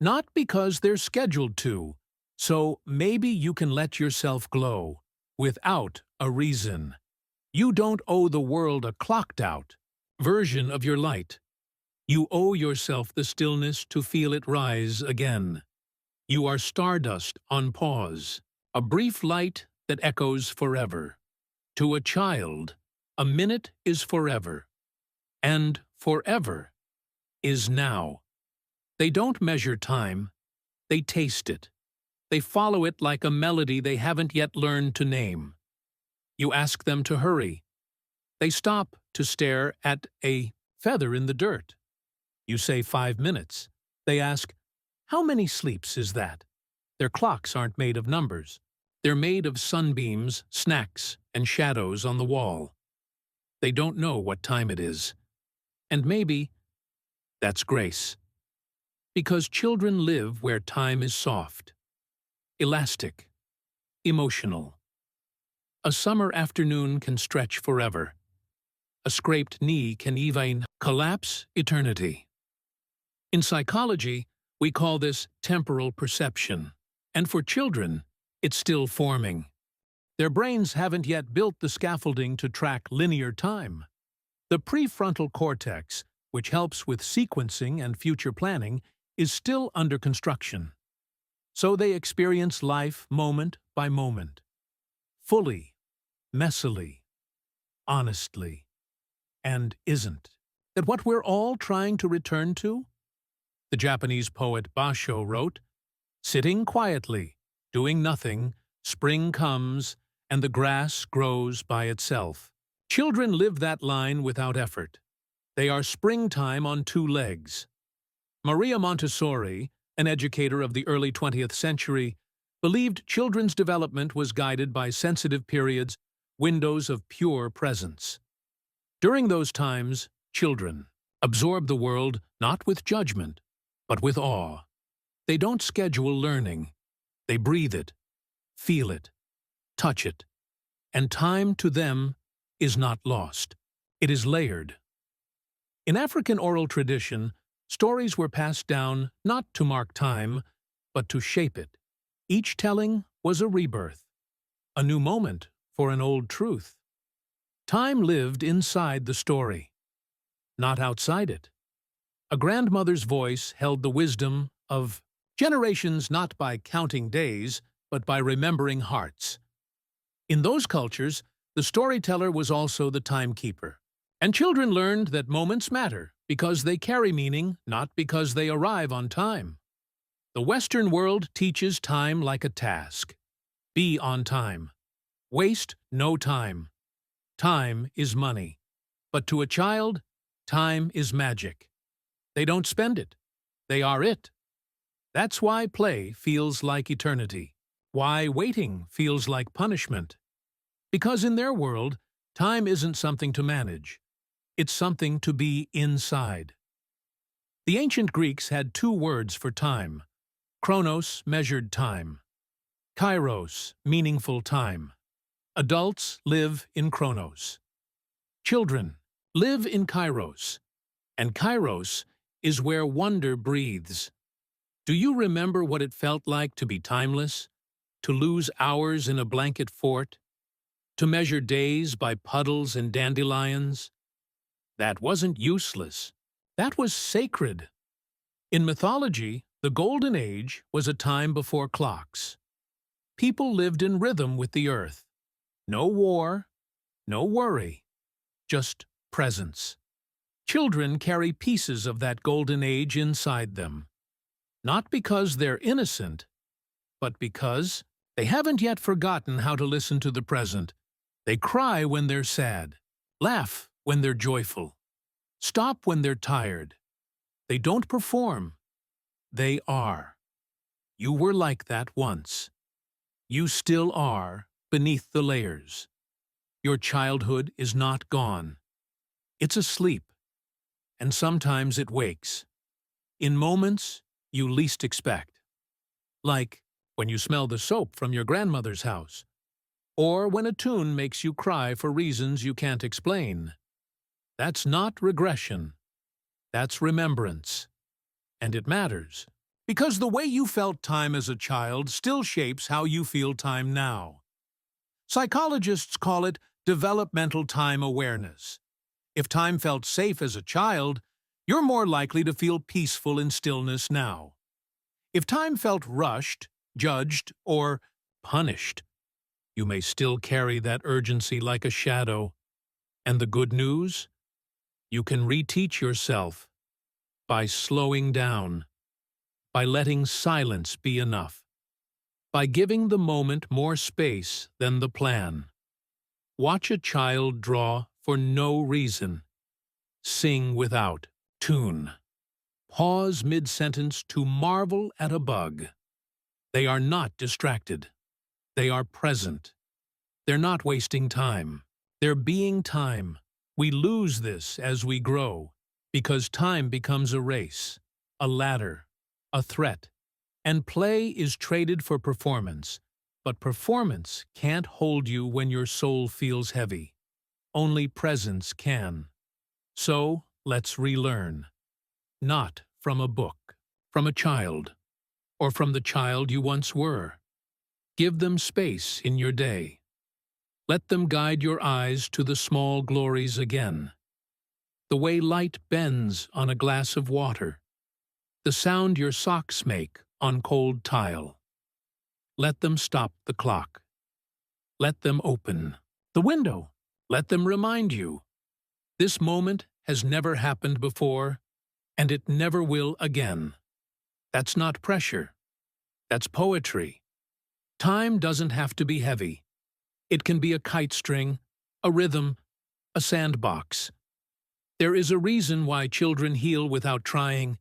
not because they're scheduled to. So maybe you can let yourself glow, without a reason. You don't owe the world a clocked-out version of your light. You owe yourself the stillness to feel it rise again. You are stardust on pause, a brief light that echoes forever. To a child, a minute is forever, and forever is now. They don't measure time, they taste it. They follow it like a melody they haven't yet learned to name. You ask them to hurry. They stop to stare at a feather in the dirt. You say 5 minutes. They ask, "How many sleeps is that?" Their clocks aren't made of numbers. They're made of sunbeams, snacks, and shadows on the wall. They don't know what time it is. And maybe that's grace. Because children live where time is soft, elastic, emotional. A summer afternoon can stretch forever. A scraped knee can even collapse eternity. In psychology, we call this temporal perception. And for children, it's still forming. Their brains haven't yet built the scaffolding to track linear time. The prefrontal cortex, which helps with sequencing and future planning, is still under construction. So they experience life moment by moment, fully, messily, honestly. And isn't that what we're all trying to return to? The Japanese poet Basho wrote, "Sitting quietly, doing nothing, spring comes, and the grass grows by itself." Children live that line without effort. They are springtime on 2 legs. Maria Montessori, an educator of the early 20th century, believed children's development was guided by sensitive periods, windows of pure presence. During those times, children absorb the world not with judgment, but with awe. They don't schedule learning. They breathe it, feel it, touch it. And time to them is not lost. It is layered. In African oral tradition, stories were passed down not to mark time, but to shape it. Each telling was a rebirth, a new moment for an old truth. Time lived inside the story, not outside it. A grandmother's voice held the wisdom of generations not by counting days, but by remembering hearts. In those cultures, the storyteller was also the timekeeper. And children learned that moments matter because they carry meaning, not because they arrive on time. The Western world teaches time like a task. Be on time. Waste no time. Time is money. But to a child, time is magic. They don't spend it. They are it. That's why play feels like eternity. Why waiting feels like punishment. Because in their world, time isn't something to manage. It's something to be inside. The ancient Greeks had two words for time. Chronos, measured time. Kairos, meaningful time. Adults live in Chronos. Children live in Kairos. And Kairos is where wonder breathes. Do you remember what it felt like to be timeless? To lose hours in a blanket fort? To measure days by puddles and dandelions? That wasn't useless. That was sacred. In mythology, the Golden Age was a time before clocks. People lived in rhythm with the earth. No war, no worry, just presence. Children carry pieces of that Golden Age inside them. Not because they're innocent, but because they haven't yet forgotten how to listen to the present. They cry when they're sad, laugh when they're joyful, stop when they're tired. They don't perform. They are. You were like that once. You still are beneath the layers. Your childhood is not gone. It's asleep, and sometimes it wakes. In moments you least expect. Like when you smell the soap from your grandmother's house, or when a tune makes you cry for reasons you can't explain. That's not regression. That's remembrance. And it matters, because the way you felt time as a child still shapes how you feel time now. Psychologists call it developmental time awareness. If time felt safe as a child, you're more likely to feel peaceful in stillness now. If time felt rushed, judged, or punished, you may still carry that urgency like a shadow. And the good news? You can reteach yourself by slowing down, by letting silence be enough, by giving the moment more space than the plan. Watch a child draw for no reason, sing without tune, pause mid-sentence to marvel at a bug. They are not distracted. They are present. They're not wasting time. They're being time. We lose this as we grow, because time becomes a race, a ladder, a threat, and play is traded for performance. But performance can't hold you when your soul feels heavy. Only presence can. So, let's relearn. Not from a book, from a child, or from the child you once were. Give them space in your day. Let them guide your eyes to the small glories again. The way light bends on a glass of water. The sound your socks make on cold tile. Let them stop the clock. Let them open the window. Let them remind you. This moment has never happened before, and it never will again. That's not pressure. That's poetry. Time doesn't have to be heavy. It can be a kite string, a rhythm, a sandbox. There is a reason why children heal without trying,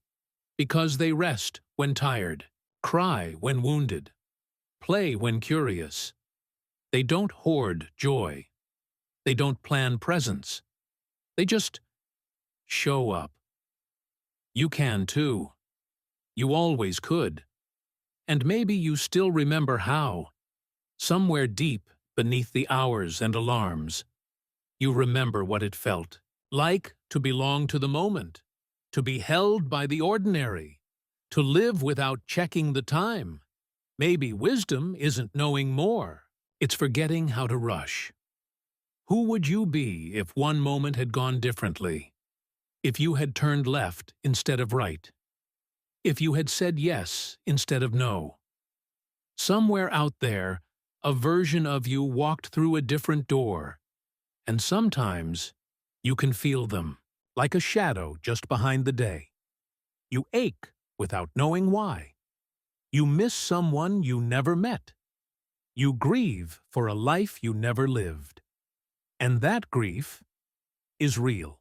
because they rest when tired, cry when wounded, play when curious. They don't hoard joy. They don't plan presents. They just show up. You can too. You always could. And maybe you still remember how. Somewhere deep beneath the hours and alarms, you remember what it felt like to belong to the moment, to be held by the ordinary, to live without checking the time. Maybe wisdom isn't knowing more, it's forgetting how to rush. Who would you be if one moment had gone differently? if you had turned left instead of right, if you had said yes instead of no. Somewhere out there, a version of you walked through a different door, and sometimes you can feel them, like a shadow just behind the day. You ache without knowing why. You miss someone you never met. You grieve for a life you never lived. And that grief is real.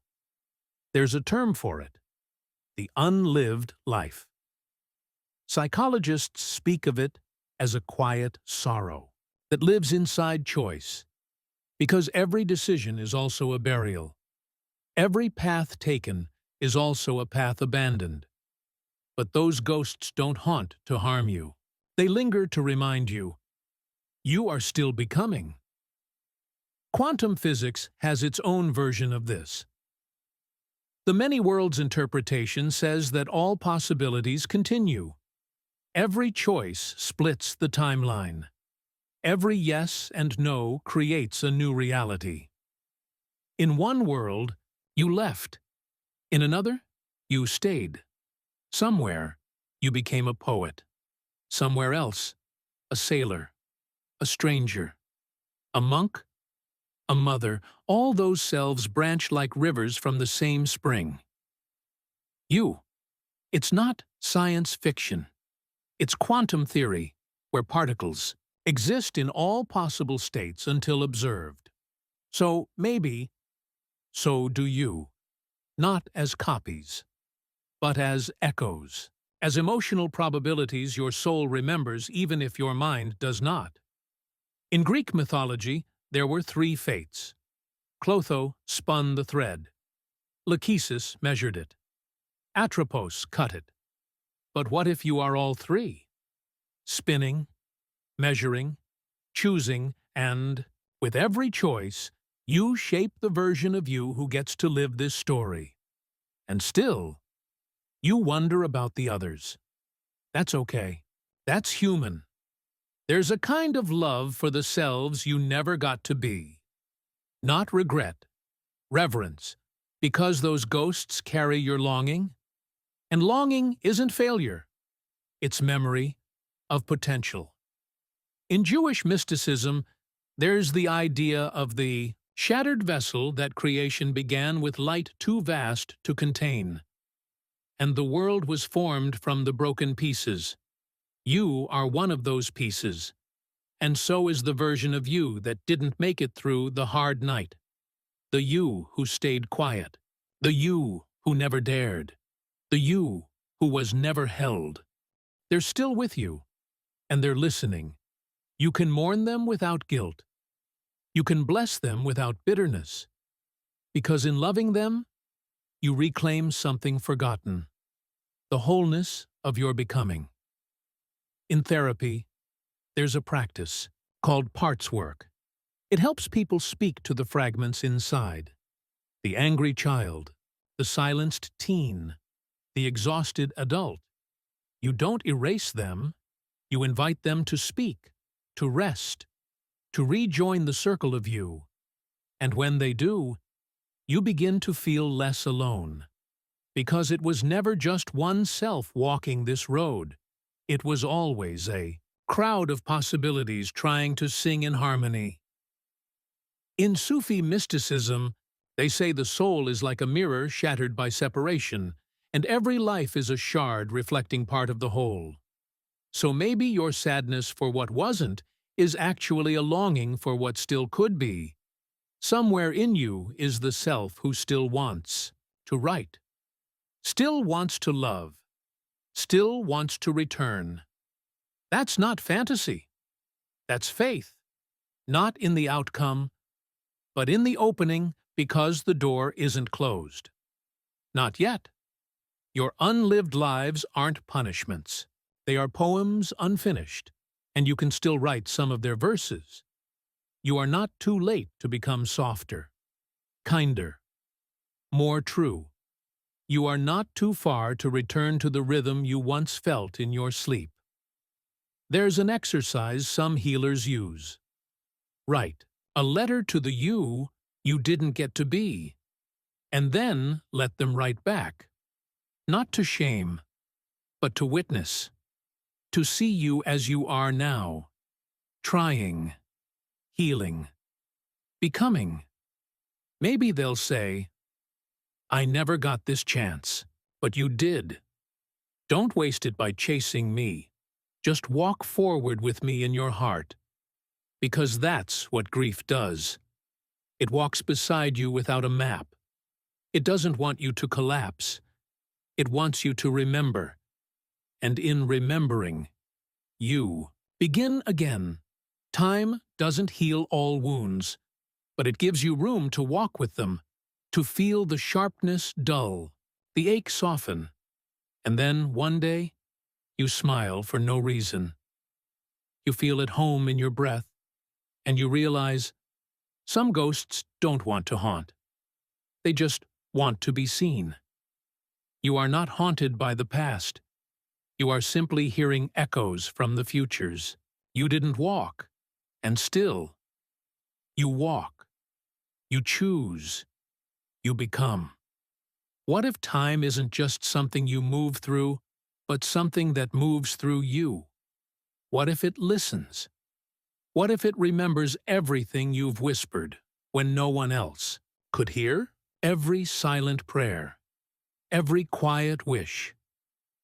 There's a term for it: the unlived life. Psychologists speak of it as a quiet sorrow that lives inside choice, because every decision is also a burial. Every path taken is also a path abandoned. But those ghosts don't haunt to harm you. They linger to remind you, you are still becoming. Quantum physics has its own version of this. The many worlds interpretation says that all possibilities continue. Every choice splits the timeline. Every yes and no creates a new reality. In one world, you left. In another, you stayed. Somewhere, you became a poet. Somewhere else, a sailor, a stranger, a monk, a mother. All those selves branch like rivers from the same spring. You. It's not science fiction. It's quantum theory, where particles exist in all possible states until observed. So maybe, so do you. Not as copies, but as echoes, as emotional probabilities your soul remembers even if your mind does not. In Greek mythology, there were three fates. Clotho spun the thread. Lachesis measured it. Atropos cut it. But what if you are all three? Spinning, measuring, choosing, and, with every choice, you shape the version of you who gets to live this story. And still, you wonder about the others. That's okay. That's human. There's a kind of love for the selves you never got to be. Not regret, reverence, because those ghosts carry your longing. And longing isn't failure. It's memory of potential. In Jewish mysticism, there's the idea of the shattered vessel that creation began with light too vast to contain. And the world was formed from the broken pieces. You are one of those pieces. And so is the version of you that didn't make it through the hard night. The you who stayed quiet. The you who never dared. The you who was never held. They're still with you, and they're listening. You can mourn them without guilt. You can bless them without bitterness. Because in loving them, you reclaim something forgotten. The wholeness of your becoming. In therapy, there's a practice called parts work. It helps people speak to the fragments inside. The angry child, the silenced teen, the exhausted adult. You don't erase them. You invite them to speak, to rest, to rejoin the circle of you. And when they do, you begin to feel less alone. Because it was never just one self walking this road. It was always a crowd of possibilities trying to sing in harmony. In Sufi mysticism, they say the soul is like a mirror shattered by separation, and every life is a shard reflecting part of the whole. So maybe your sadness for what wasn't is actually a longing for what still could be. Somewhere in you is the self who still wants to write, still wants to love, still wants to return. That's not fantasy. That's faith, not in the outcome, but in the opening because the door isn't closed. Not yet. Your unlived lives aren't punishments. They are poems unfinished, and you can still write some of their verses. You are not too late to become softer, kinder, more true. You are not too far to return to the rhythm you once felt in your sleep. There's an exercise some healers use. Write a letter to the you didn't get to be. and then let them right back, not to shame, but to witness, to see you as you are now, trying, healing, becoming. Maybe they'll say, "I never got this chance, but you did. Don't waste it by chasing me. Just walk forward with me in your heart." Because that's what grief does. It walks beside you without a map. It doesn't want you to collapse. It wants you to remember. And in remembering, you begin again. Time doesn't heal all wounds, but it gives you room to walk with them, to feel the sharpness dull, the ache soften, and then, one day, you smile for no reason. You feel at home in your breath, and you realize some ghosts don't want to haunt. They just want to be seen. You are not haunted by the past. You are simply hearing echoes from the futures. You didn't walk, and still, you walk. You choose. You become. What if time isn't just something you move through, but something that moves through you? What if it listens? What if it remembers everything you've whispered when no one else could hear? Every silent prayer, every quiet wish,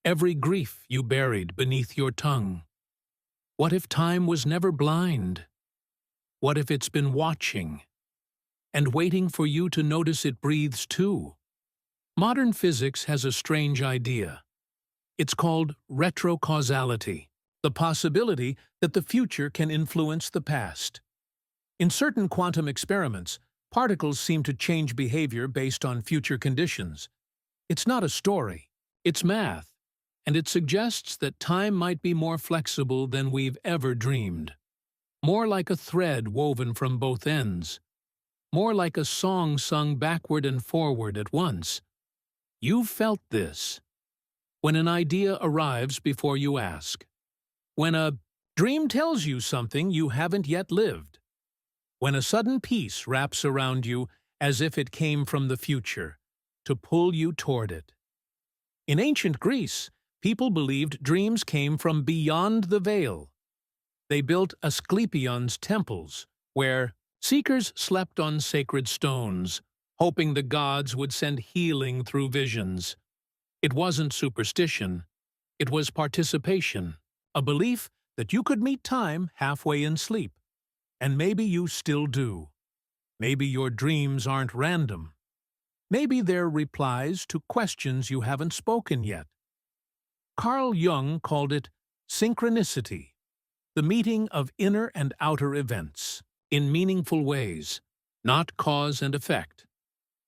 every grief you buried beneath your tongue. What if time was never blind? What if it's been watching and waiting for you to notice it breathes too? Modern physics has a strange idea. It's called retrocausality, the possibility that the future can influence the past. In certain quantum experiments, particles seem to change behavior based on future conditions. It's not a story, it's math, and it suggests that time might be more flexible than we've ever dreamed. More like a thread woven from both ends. More like a song sung backward and forward at once. You've felt this. When an idea arrives before you ask. When a dream tells you something you haven't yet lived. When a sudden peace wraps around you as if it came from the future, to pull you toward it. In ancient Greece, people believed dreams came from beyond the veil. They built Asclepion's temples, where seekers slept on sacred stones, hoping the gods would send healing through visions. It wasn't superstition, it was participation, a belief that you could meet time halfway in sleep. And maybe you still do. Maybe your dreams aren't random. Maybe they're replies to questions you haven't spoken yet. Carl Jung called it synchronicity, the meeting of inner and outer events, in meaningful ways, not cause and effect,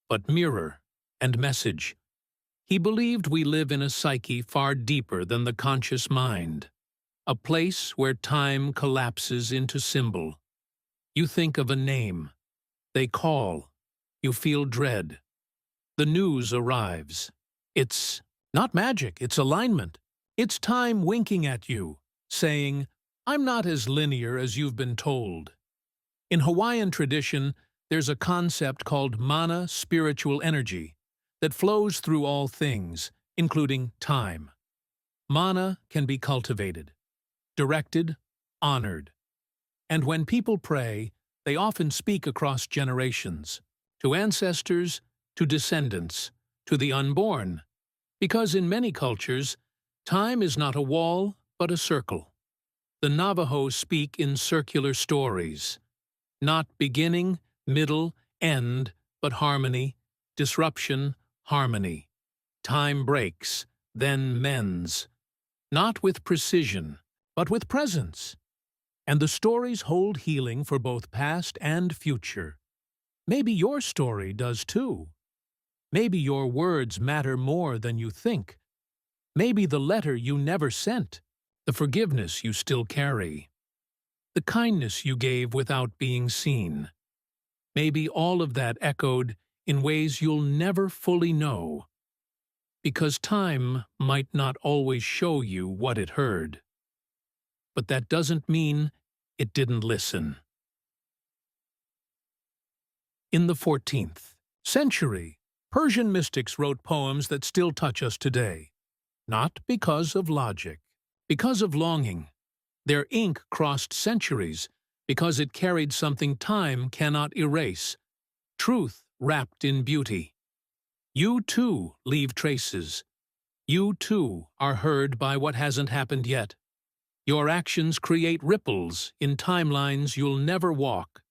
but mirror and message. He believed we live in a psyche far deeper than the conscious mind, a place where time collapses into symbol. You think of a name. They call. You feel dread. The news arrives. It's not magic, it's alignment. It's time winking at you, saying, "I'm not as linear as you've been told." In Hawaiian tradition, there's a concept called mana, spiritual energy, that flows through all things, including time. Mana can be cultivated, directed, honored. And when people pray, they often speak across generations, to ancestors, to descendants, to the unborn, because in many cultures, time is not a wall, but a circle. The Navajo speak in circular stories, not beginning, middle, end, but harmony, disruption, harmony. Time breaks, then mends, not with precision, but with presence. And the stories hold healing for both past and future. Maybe your story does too. Maybe your words matter more than you think. Maybe the letter you never sent, the forgiveness you still carry, the kindness you gave without being seen. Maybe all of that echoed in ways you'll never fully know, because time might not always show you what it heard. But that doesn't mean it didn't listen. In the 14th century, Persian mystics wrote poems that still touch us today, not because of logic, because of longing. Their ink crossed centuries because it carried something time cannot erase, truth wrapped in beauty. You too leave traces. You too are heard by what hasn't happened yet. Your actions create ripples in timelines you'll never walk.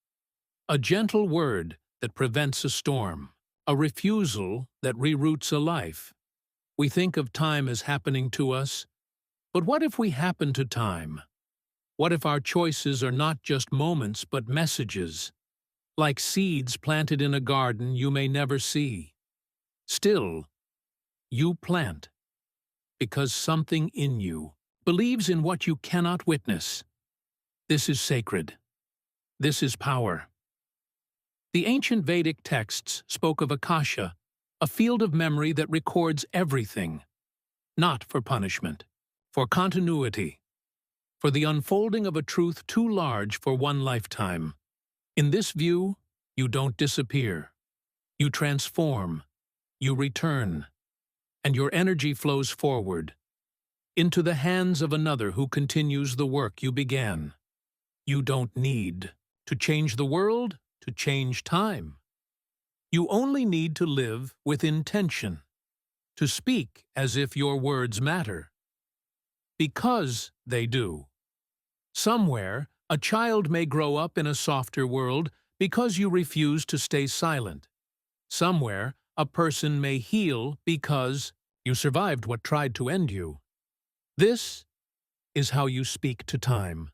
A gentle word that prevents a storm. A refusal that reroutes a life. We think of time as happening to us, but what if we happen to time? What if our choices are not just moments but messages, like seeds planted in a garden you may never see? Still, you plant, because something in you believes in what you cannot witness. This is sacred. This is power. The ancient Vedic texts spoke of Akasha, a field of memory that records everything, not for punishment, for continuity, for the unfolding of a truth too large for one lifetime. In this view, you don't disappear. You transform, you return, and your energy flows forward, into the hands of another who continues the work you began. You don't need to change the world, to change time. You only need to live with intention, to speak as if your words matter. Because they do. Somewhere, a child may grow up in a softer world because you refuse to stay silent. Somewhere, a person may heal because you survived what tried to end you. This is how you speak to time,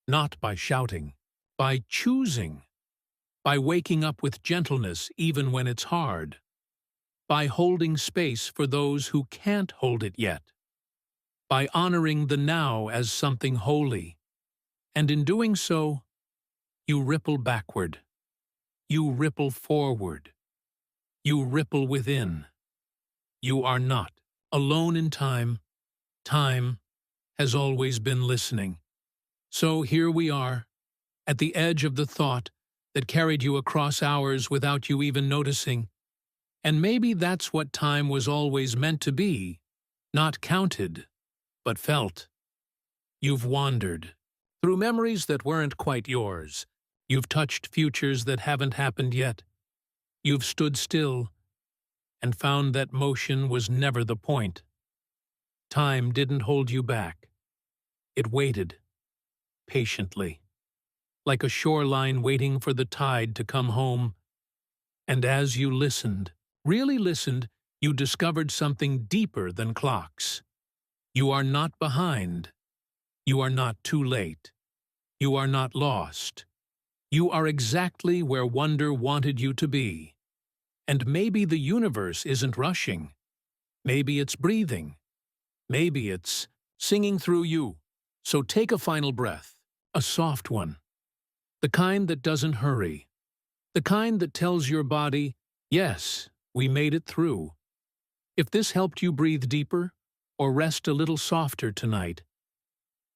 not by shouting, by choosing, by waking up with gentleness even when it's hard, by holding space for those who can't hold it yet, by honoring the now as something holy. And in doing so, you ripple backward, you ripple forward, you ripple within. You are not alone in time. Time has always been listening. So here we are, at the edge of the thought that carried you across hours without you even noticing. And maybe that's what time was always meant to be, not counted, but felt. You've wandered through memories that weren't quite yours. You've touched futures that haven't happened yet. You've stood still and found that motion was never the point. Time didn't hold you back. It waited, patiently, like a shoreline waiting for the tide to come home. And as you listened, really listened, you discovered something deeper than clocks. You are not behind. You are not too late. You are not lost. You are exactly where wonder wanted you to be. And maybe the universe isn't rushing. Maybe it's breathing. Maybe it's singing through you. So take a final breath, a soft one, the kind that doesn't hurry, the kind that tells your body, yes, we made it through. If this helped you breathe deeper or rest a little softer tonight,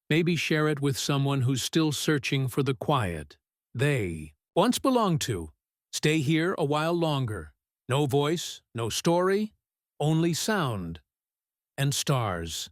maybe share it with someone who's still searching for the quiet they once belonged to. Stay here a while longer. No voice, no story, only sound and stars.